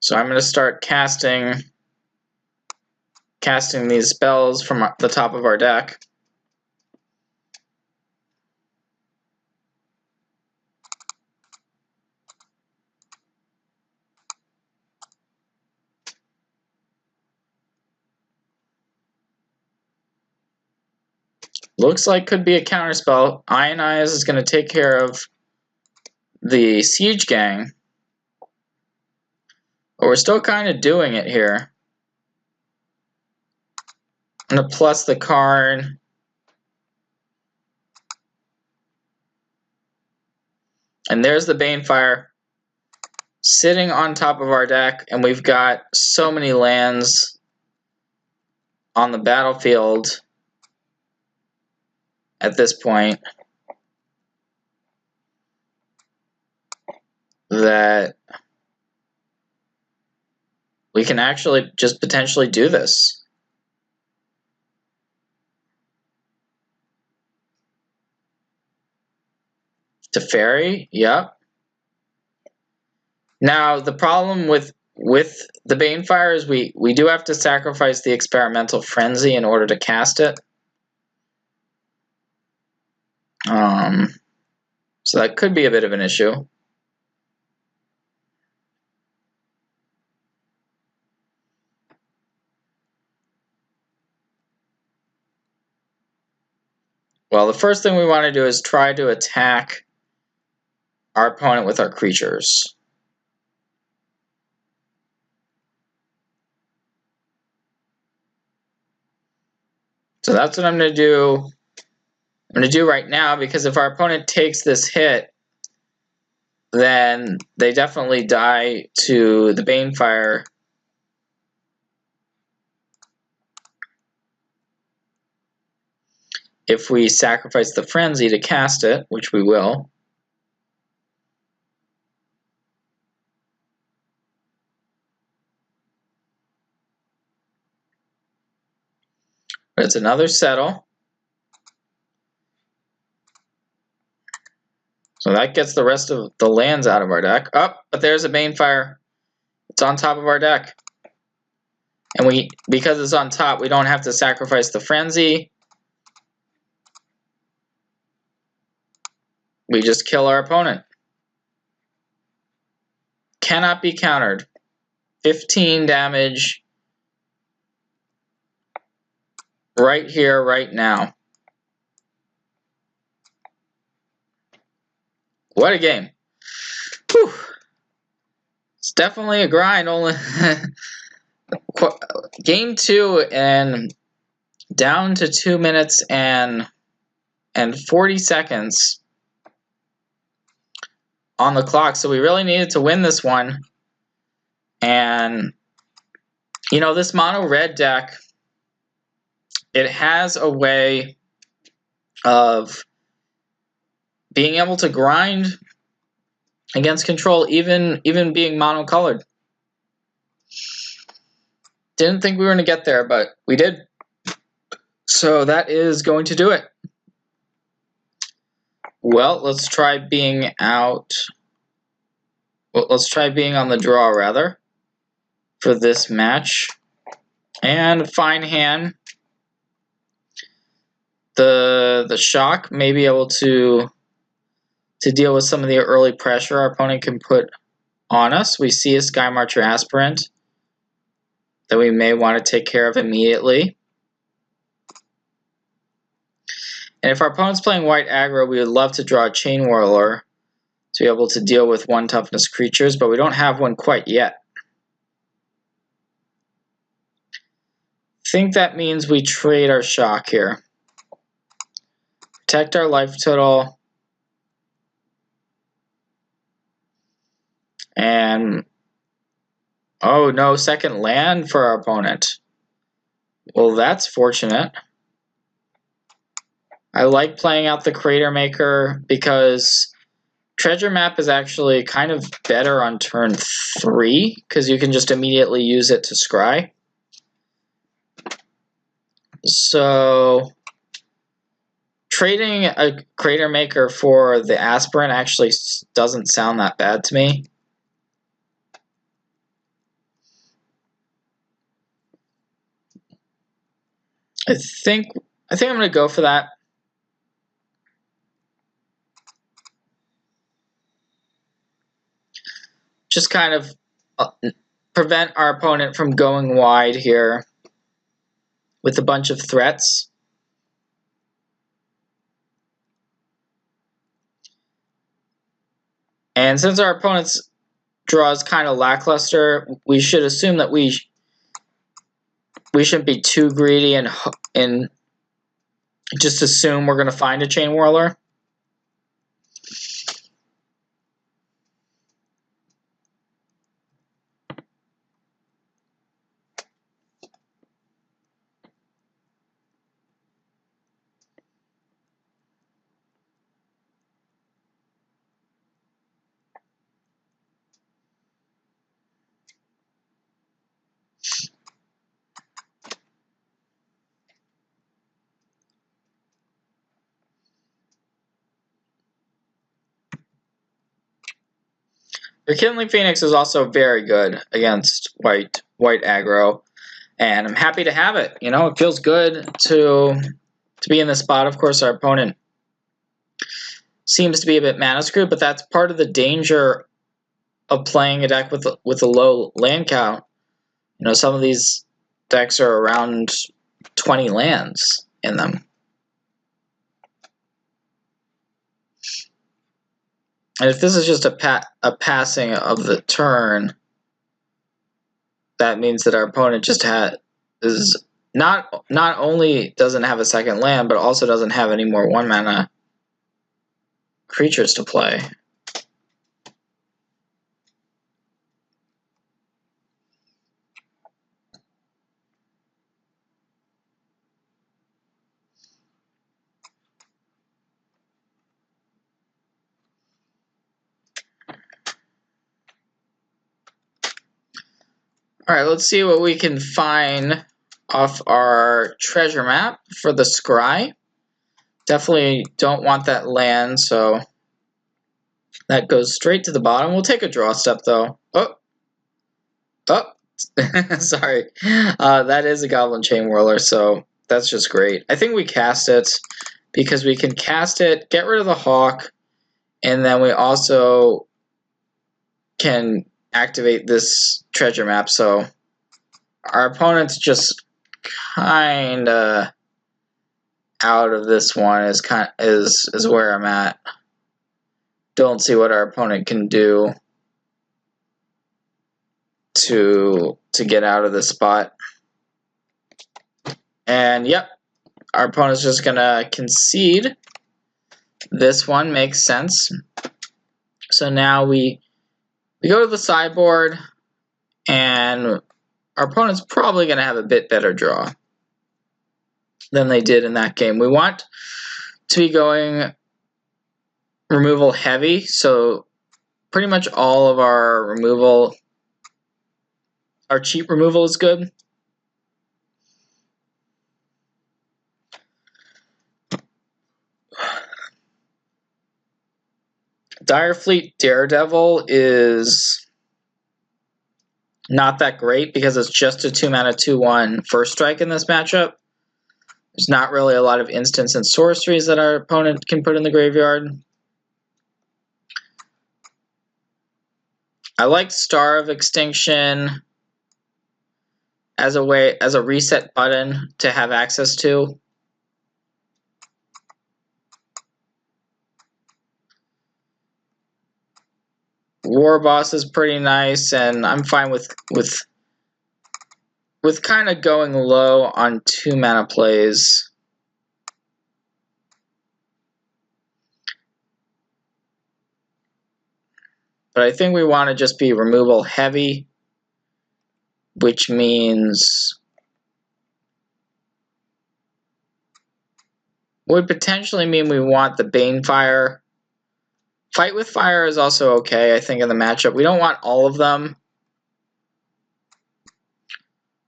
So I'm going to start casting these spells from the top of our deck. Looks like could be a counterspell. Ionize is going to take care of the Siege Gang. But we're still kind of doing it here. I'm going to plus the Karn. And there's the Banefire sitting on top of our deck. And we've got so many lands on the battlefield at this point that we can actually just potentially do this. Teferi, yep. Now the problem with the Banefire is we do have to sacrifice the Experimental Frenzy in order to cast it. So that could be a bit of an issue. Well, the first thing we want to do is try to attack our opponent with our creatures. So that's what I'm going to do. I'm going to do right now, because if our opponent takes this hit, then they definitely die to the Banefire. If we sacrifice the Frenzy to cast it, which we will. But it's another settle. So that gets the rest of the lands out of our deck. Oh, but there's a Banefire. It's on top of our deck. And because it's on top, we don't have to sacrifice the Frenzy. We just kill our opponent. Cannot be countered. 15 damage. Right here, right now. What a game. Whew. It's definitely a grind. Only game 2 and down to 2 minutes and 40 seconds on the clock. So we really needed to win this one. And you know, this mono red deck, it has a way of being able to grind against control, even being monocolored. Didn't think we were going to get there, but we did. So that is going to do it. Well, let's try being out. Well, let's try being on the draw, rather, for this match. And fine hand. The shock may be able to deal with some of the early pressure our opponent can put on us. We see a Sky Marcher Aspirant that we may want to take care of immediately. And if our opponent's playing white aggro, we would love to draw a Chainwhirler to be able to deal with 1 toughness creatures, but we don't have one quite yet. I think that means we trade our shock here. Protect our life total. And oh no, second land for our opponent. Well, that's fortunate. I like playing out the Crater Maker because Treasure Map is actually kind of better on turn 3 because you can just immediately use it to scry. So trading a Crater Maker for the Aspirant actually doesn't sound that bad to me. I think I'm going to go for that. Just kind of prevent our opponent from going wide here with a bunch of threats. And since our opponent's draw is kind of lackluster, we should assume that we shouldn't be too greedy and just assume we're going to find a Chainwhirler. Rekindling Phoenix is also very good against white aggro, and I'm happy to have it. You know, it feels good to be in this spot. Of course, our opponent seems to be a bit mana screwed, but that's part of the danger of playing a deck with a low land count. You know, some of these decks are around 20 lands in them. And if this is just a passing of the turn, that means that our opponent just is not only doesn't have a second land, but also doesn't have any more 1-mana creatures to play. Alright, let's see what we can find off our treasure map for the scry. Definitely don't want that land, so that goes straight to the bottom. We'll take a draw step though. Oh, sorry. That is a Goblin Chainwhirler, so that's just great. I think we cast it because we can cast it, get rid of the Hawk, and then we also can activate this treasure map. So our opponent's just kinda out of this one is where I'm at. Don't see what our opponent can do to get out of this spot. And yep, our opponent's just gonna concede. This one makes sense. So now we go to the sideboard, and our opponent's probably gonna have a bit better draw than they did in that game. We want to be going removal heavy, so pretty much all of our removal, our cheap removal is good. Direfleet Daredevil is not that great because it's just a 2-mana 2/1 first strike in this matchup. There's not really a lot of instants and sorceries that our opponent can put in the graveyard. I like Star of Extinction as a reset button to have access to. Warboss is pretty nice, and I'm fine with kind of going low on 2-mana plays. But I think we want to just be removal heavy, which means would potentially mean we want the Banefire. Fight with Fire is also okay, I think, in the matchup. We don't want all of them,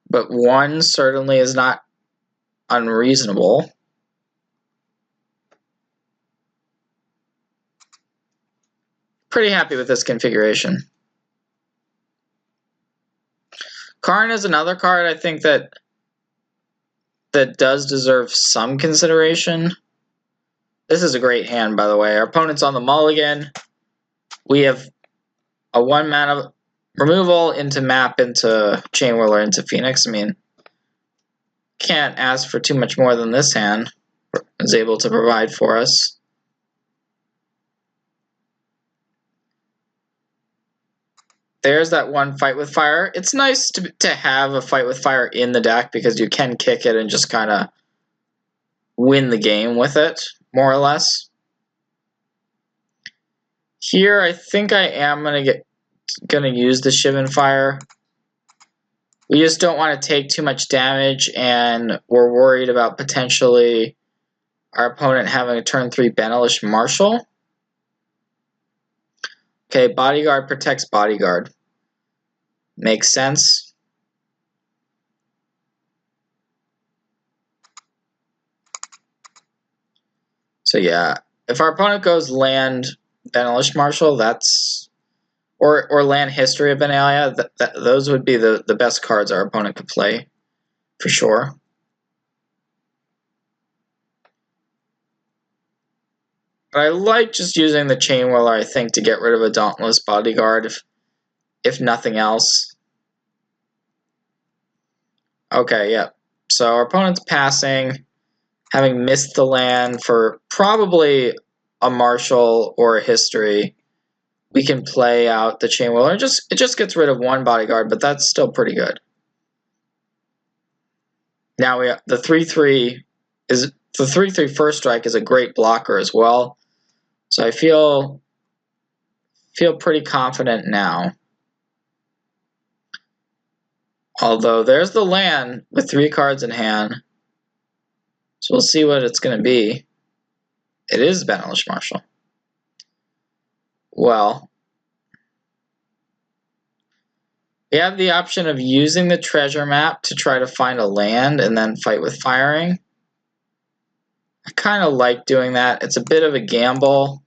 but one certainly is not unreasonable. Pretty happy with this configuration. Karn is another card I think that does deserve some consideration. This is a great hand, by the way. Our opponent's on the mulligan. We have a 1-mana removal into map, into Chainwhirler, into Phoenix. I mean, can't ask for too much more than this hand is able to provide for us. There's that one Fight with Fire. It's nice to have a Fight with Fire in the deck because you can kick it and just kind of win the game with it, more or less. Here, I think I am gonna use the Shivan Fire. We just don't want to take too much damage, and we're worried about potentially our opponent having a turn 3 Banelish Marshal. Okay, Bodyguard protects Bodyguard. Makes sense. So yeah, if our opponent goes land Banelish Marshal, that's or land History of Benalia, those would be the best cards our opponent could play, for sure. But I like just using the Chainwhirler, I think, to get rid of a Dauntless Bodyguard, if nothing else. Okay, yeah. So our opponent's passing, having missed the land for probably a Marshal or a History. We can play out the Chainwhirler. It just gets rid of one Bodyguard, but that's still pretty good. Now the 3/3 first strike is a great blocker as well. So I feel pretty confident now. Although there's the land with 3 cards in hand. So we'll see what it's going to be. It is Banelish Marshal. Well, We have the option of using the treasure map to try to find a land and then fight with firing. I kind of like doing that. It's a bit of a gamble.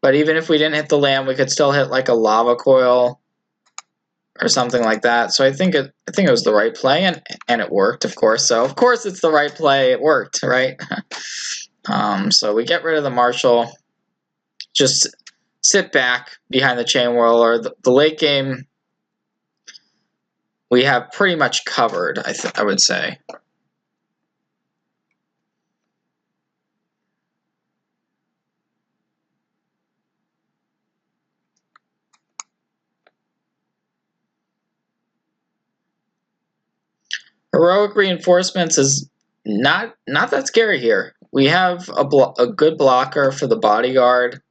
But even if we didn't hit the land, we could still hit like a lava coil or something like that. So I think it was the right play, and it worked, of course. So of course it's the right play. It worked, right? So we get rid of the Marshal. Just sit back behind the Chainwhirler. The late game we have pretty much covered, I would say. Heroic Reinforcements is not that scary here. We have a good blocker for the bodyguard.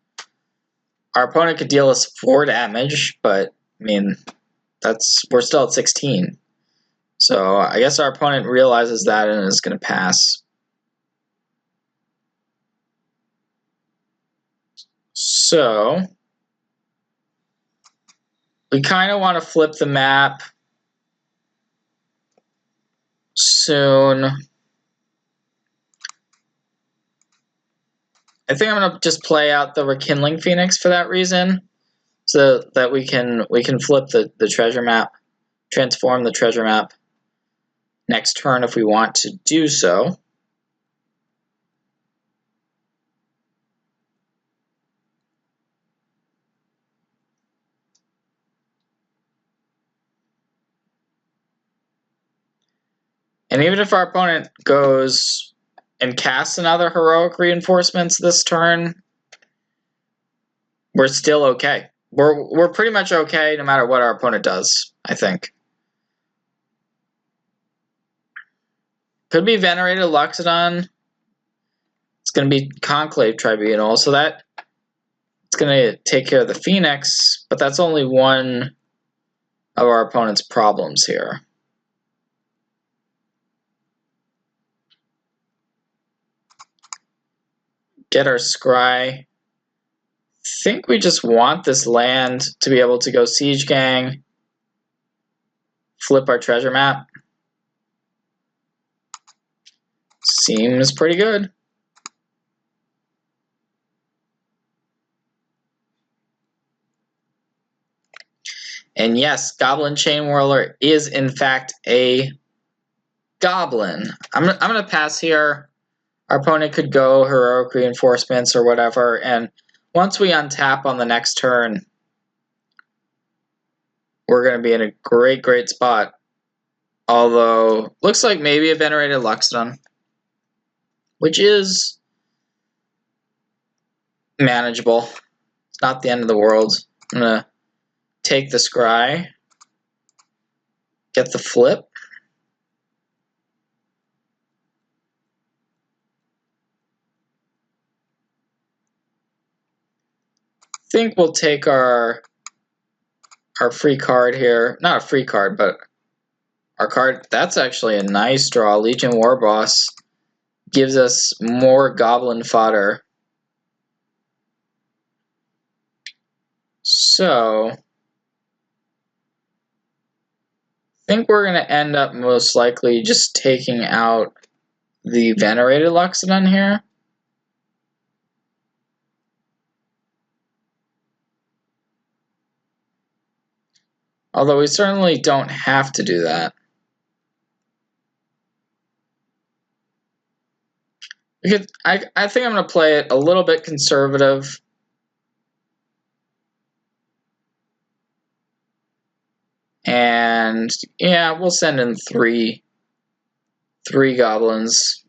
Our opponent could deal us 4 damage, but I mean, we're still at 16. So I guess our opponent realizes that and is going to pass. So we kind of want to flip the map soon. I think I'm gonna just play out the Rekindling Phoenix for that reason, so that we can flip the treasure map, transform the treasure map next turn if we want to do so. And even if our opponent goes and casts another Heroic Reinforcements this turn, we're still okay. We're pretty much okay no matter what our opponent does, I think. Could be Venerated Loxodon. It's going to be Conclave Tribunal, so that it's going to take care of the Phoenix, but that's only one of our opponent's problems here. Get our Scry. I think we just want this land to be able to go Siege Gang, flip our treasure map. Seems pretty good. And yes, Goblin Chainwhirler is in fact a goblin. I'm gonna pass here. Our opponent could go Heroic Reinforcements or whatever, and once we untap on the next turn, we're going to be in a great spot. Although, looks like maybe a Venerated Loxodon, which is manageable. It's not the end of the world. I'm going to take the Scry, get the flip. I think we'll take our free card here. Not a free card, but our card. That's actually a nice draw. Legion Warboss gives us more goblin fodder. So I think we're going to end up most likely just taking out the Venerated Loxodon here. Although we certainly don't have to do that. I think I'm going to play it a little bit conservative. And yeah, we'll send in three goblins.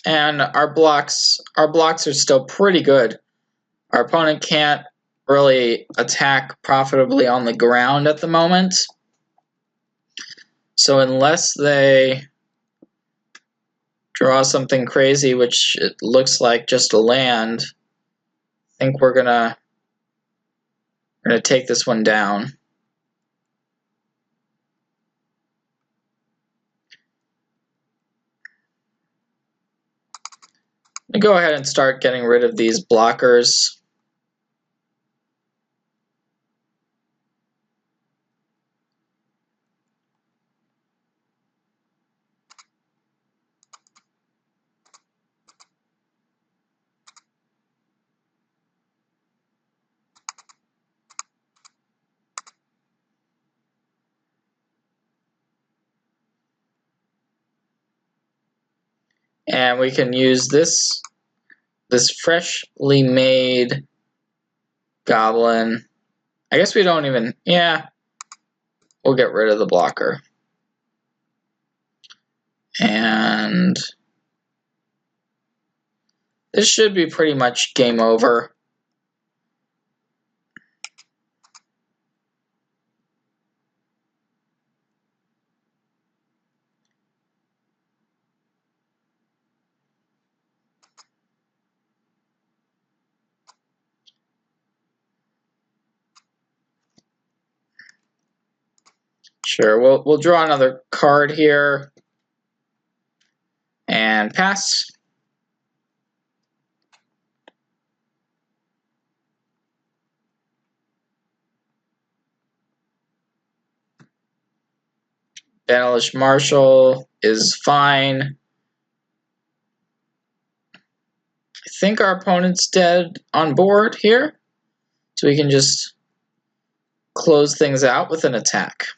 And our blocks are still pretty good. Our opponent can't really attack profitably on the ground at the moment. So unless they draw something crazy, which it looks like just a land, I think we're gonna We're going to take this one down. I'm going to go ahead and start getting rid of these blockers. And we can use this freshly made goblin. I guess we don't even, yeah, we'll get rid of the blocker. And this should be pretty much game over. Sure, we'll draw another card here and pass. Banished Marshal is fine. I think our opponent's dead on board here, so we can just close things out with an attack.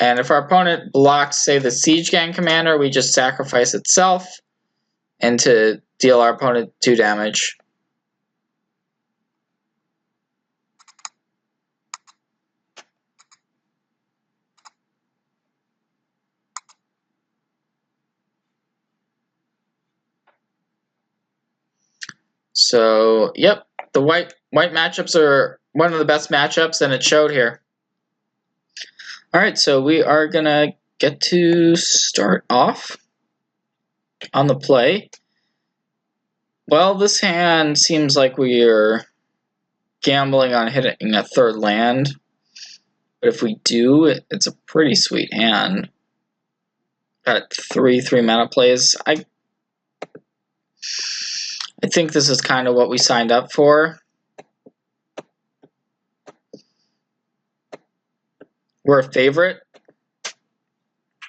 And if our opponent blocks, say, the Siege-Gang Commander, we just sacrifice itself and to deal our opponent 2 damage. So, yep, the white matchups are one of the best matchups, and it showed here. Alright, so we are going to get to start off on the play. Well, this hand seems like we are gambling on hitting a 3rd land. But if we do, it's a pretty sweet hand. Got 3 mana plays. I think this is kind of what we signed up for. We're a favorite.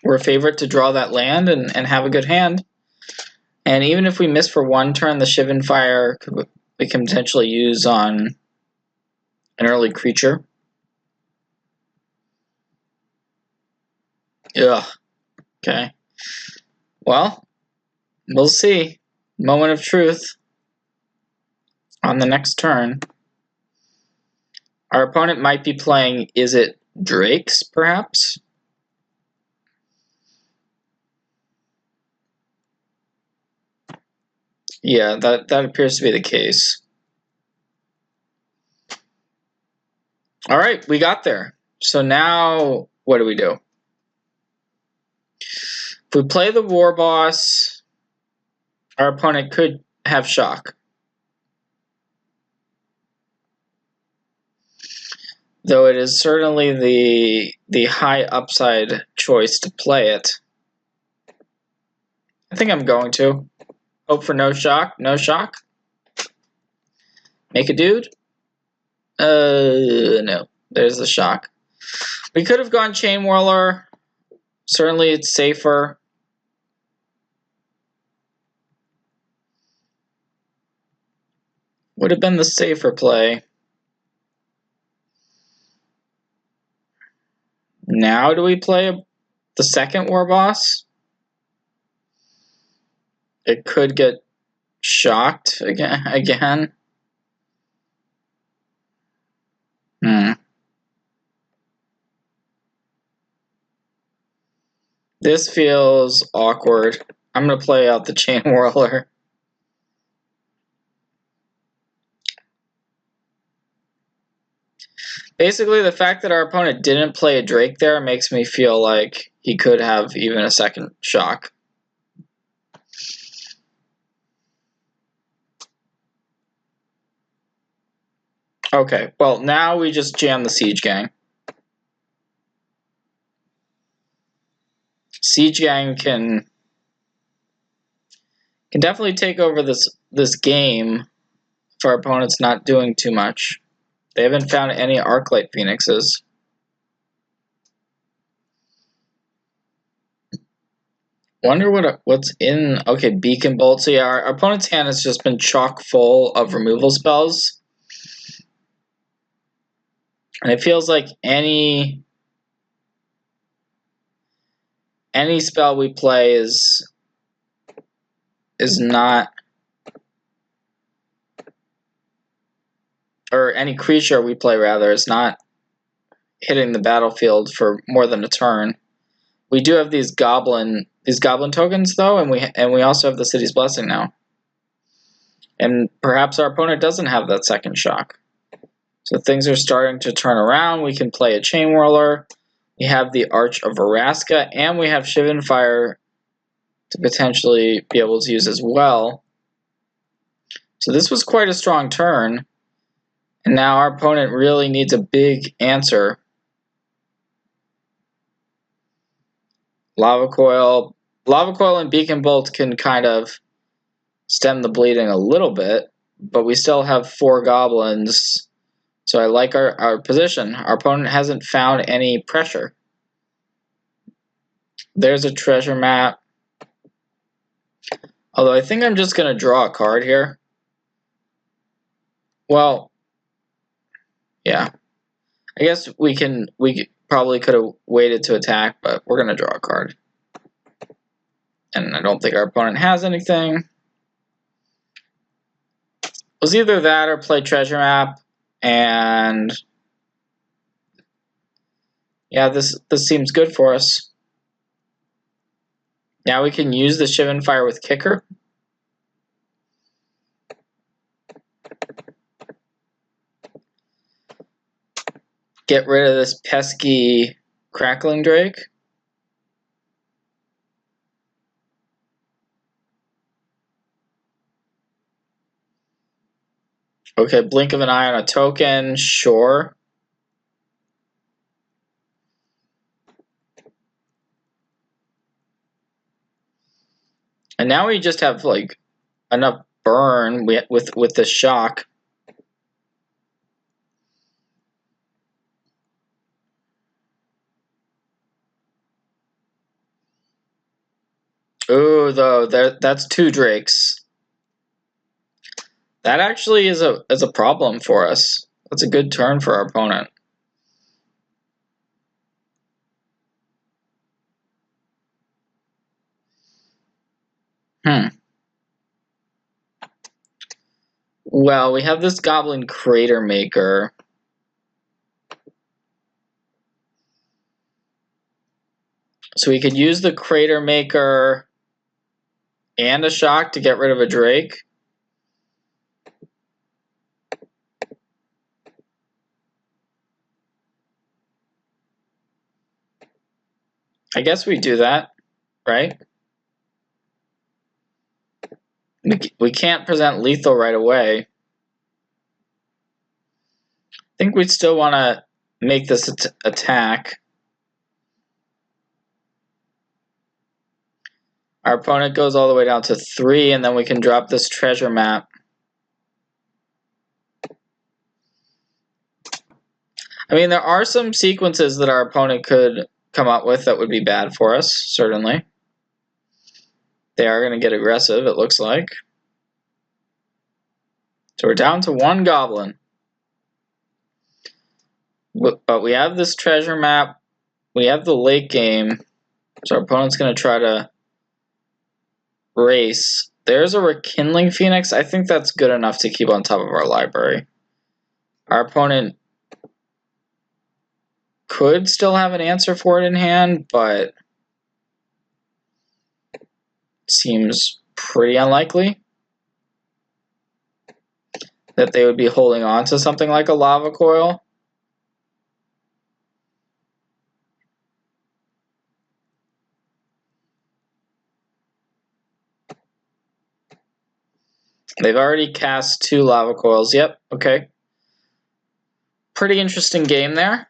We're a favorite to draw that land and have a good hand. And even if we miss for 1 turn, the Shivan Fire we can potentially use on an early creature. Ugh. Okay. Well, we'll see. Moment of truth on the next turn. Our opponent might be playing, is it Drakes, perhaps? Yeah, that appears to be the case. Alright, we got there. So now, what do we do? If we play the Warboss, our opponent could have shock. Though it is certainly the high upside choice to play it. I think I'm going to. Hope for no shock. No shock. Make a dude? No. There's the shock. We could have gone Chainwhirler. Certainly it's safer. Would have been the safer play. Now do we play the second Warboss? It could get shocked again. This feels awkward. I'm going to play out the Chainwhirler. Basically, the fact that our opponent didn't play a Drake there makes me feel like he could have even a second shock. Okay, well, now we just jam the Siege Gang. Siege Gang can definitely take over this game if our opponent's not doing too much. They haven't found any Arclight Phoenixes. Wonder what's in... Okay, Beacon Bolt. So yeah, our opponent's hand has just been chock full of removal spells. And it feels like any spell we play is not... Or any creature we play, rather, is not hitting the battlefield for more than a turn. We do have these goblin tokens, though, and we also have the City's Blessing now. And perhaps our opponent doesn't have that second shock. So things are starting to turn around. We can play a Chainwhirler. We have the Arch of Vraska, and we have Banefire to potentially be able to use as well. So this was quite a strong turn. And now our opponent really needs a big answer. Lava Coil and Beacon Bolt can kind of stem the bleeding a little bit, but we still have 4 goblins. So I like our position. Our opponent hasn't found any pressure. There's a treasure map. Although I think I'm just going to draw a card here. Well, yeah. I guess we probably could have waited to attack, but we're going to draw a card. And I don't think our opponent has anything. It was either that or play treasure map. And yeah, this seems good for us. Now we can use the Banefire with Kicker. Get rid of this pesky Crackling Drake. Okay, blink of an eye on a token, sure. And now we just have like enough burn with the shock. Ooh, though, that's 2 Drakes. That actually is a problem for us. That's a good turn for our opponent. Well, we have this Goblin Crater Maker. So we could use the Crater Maker and a shock to get rid of a Drake. I guess we do that, right? We can't present lethal right away. I think we'd still want to make this attack. Our opponent goes all the way down to 3, and then we can drop this treasure map. I mean, there are some sequences that our opponent could come up with that would be bad for us, certainly. They are going to get aggressive, it looks like. So we're down to 1 goblin. But we have this treasure map. We have the late game. So our opponent's going to try to race. There's a Rekindling Phoenix. I think that's good enough to keep on top of our library. Our opponent could still have an answer for it in hand, but seems pretty unlikely that they would be holding on to something like a Lava Coil. They've already cast 2 lava coils. Yep, okay. Pretty interesting game there.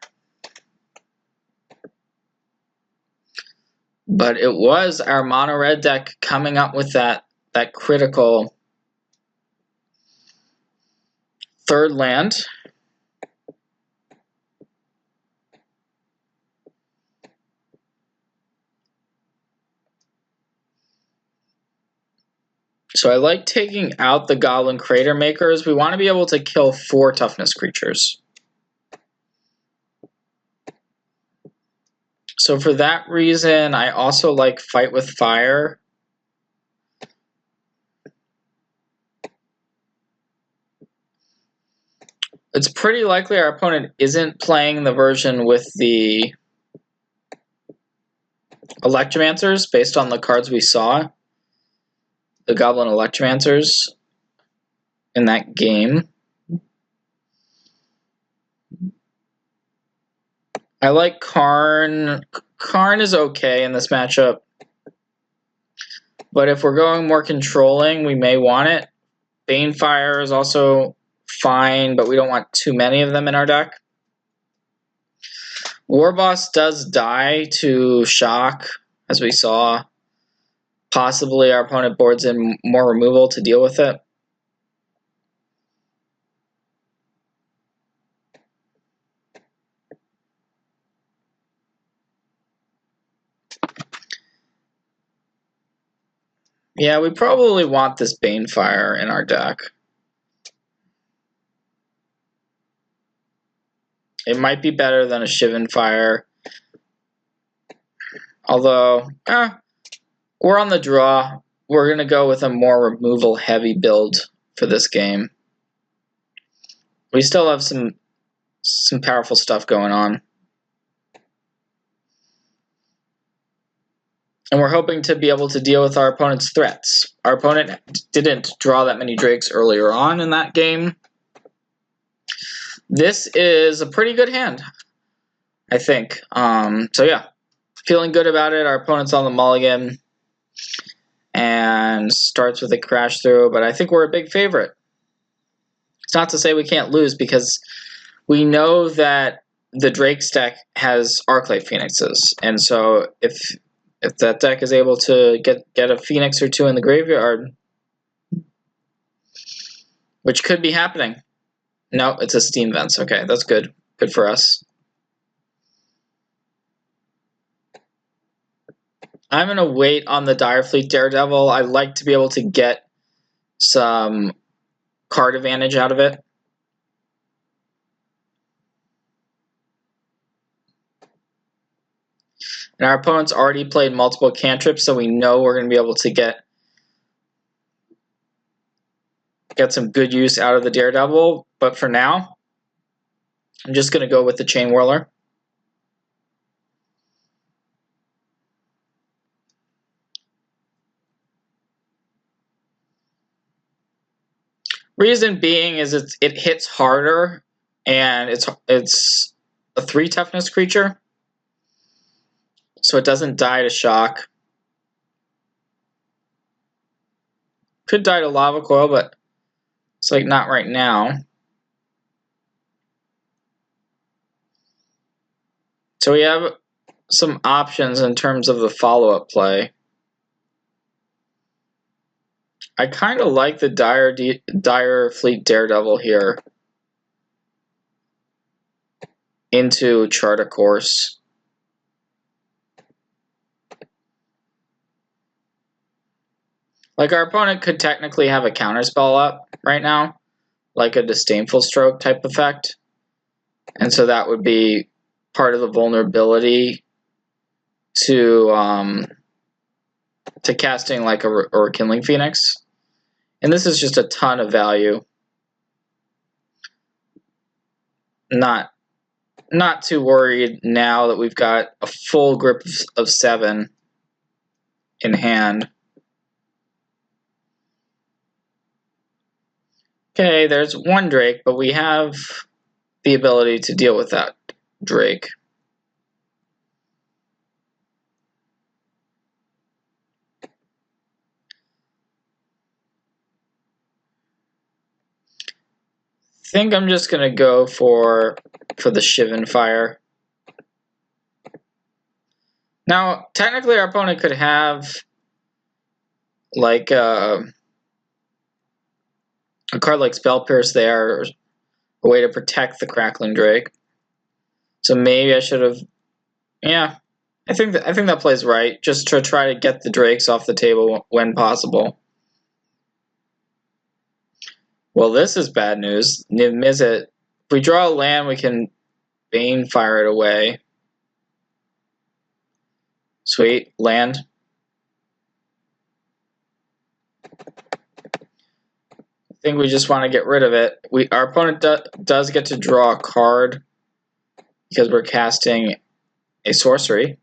But it was our mono red deck coming up with that critical 3rd land. So I like taking out the Goblin Crater Makers. We want to be able to kill 4 toughness creatures. So for that reason, I also like Fight with Fire. It's pretty likely our opponent isn't playing the version with the Electromancers based on the cards we saw. The Goblin Electromancers in that game. I like Karn. Karn is okay in this matchup. But if we're going more controlling, we may want it. Banefire is also fine, but we don't want too many of them in our deck. Warboss does die to shock, as we saw. Possibly our opponent boards in more removal to deal with it. Yeah, we probably want this Banefire in our deck. It might be better than a Shivan Fire. Although, we're on the draw. We're going to go with a more removal-heavy build for this game. We still have some powerful stuff going on. And we're hoping to be able to deal with our opponent's threats. Our opponent didn't draw that many Drakes earlier on in that game. This is a pretty good hand, I think. So yeah, feeling good about it. Our opponent's on the mulligan and starts with a crash through, but I think we're a big favorite. It's not to say we can't lose, because we know that the Drake's deck has Arclight Phoenixes, and so if that deck is able to get a Phoenix or 2 in the graveyard, which could be happening. No, it's a Steam Vents. Okay, that's good. Good for us. I'm going to wait on the Direfleet Daredevil. I like to be able to get some card advantage out of it. And our opponent's already played multiple cantrips, so we know we're going to be able to get some good use out of the Daredevil. But for now, I'm just going to go with the Chainwhirler. Reason being is it hits harder, and it's a 3 toughness creature, so it doesn't die to shock. Could die to Lava Coil, but it's like not right now. So we have some options in terms of the follow-up play. I kind of like the Direfleet Daredevil here into Chart a Course. Like, our opponent could technically have a counterspell up right now, like a Disdainful Stroke type effect. And so that would be part of the vulnerability to casting like a Rekindling Phoenix. And this is just a ton of value. Not too worried now that we've got a full grip of 7 in hand. Okay, there's 1 Drake, but we have the ability to deal with that Drake. think I'm just gonna go for the Shivan Fire. Now, technically, our opponent could have like a card like Spell Pierce there, or a way to protect the Crackling Drake. So maybe I should have. Yeah, I think that plays right. Just to try to get the Drakes off the table when possible. Well, this is bad news. Niv Mizzet. If we draw a land, we can Banefire it away. Sweet. Land. I think we just want to get rid of it. Our opponent does get to draw a card because we're casting a sorcery.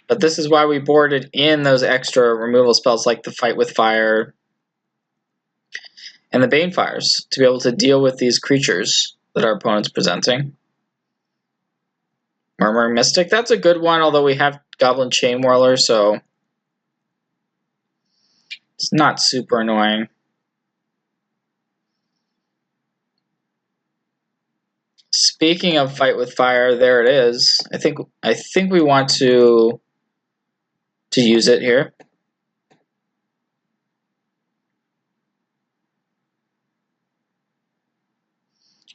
But this is why we boarded in those extra removal spells like the Fight with Fire and the Banefires to be able to deal with these creatures that our opponent's presenting. Murmuring Mystic, that's a good one, although we have Goblin Chainwhirler, so it's not super annoying. Speaking of Fight with Fire, there it is. I think we want to use it here.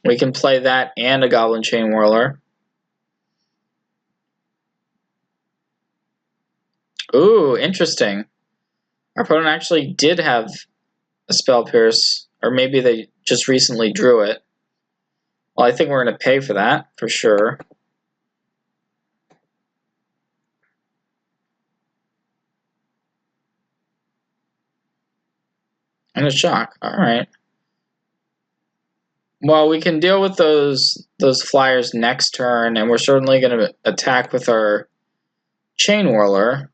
We can play that and a Goblin Chainwhirler. Ooh, interesting. Our opponent actually did have a Spell Pierce, or maybe they just recently drew it. Well, I think we're going to pay for that, for sure. And a shock. Alright. Well, we can deal with those flyers next turn, and we're certainly going to attack with our Chainwhirler.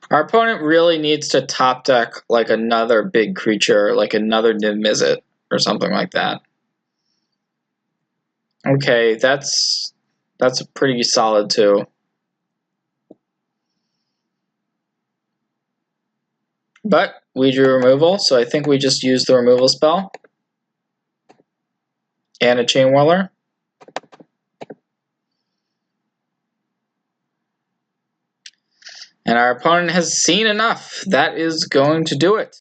Our opponent really needs to top deck like another big creature, like another Niv Mizzet or something like that. Okay, that's pretty solid too. But we drew removal, so I think we just used the removal spell. And a Chainwhirler. And our opponent has seen enough. That is going to do it.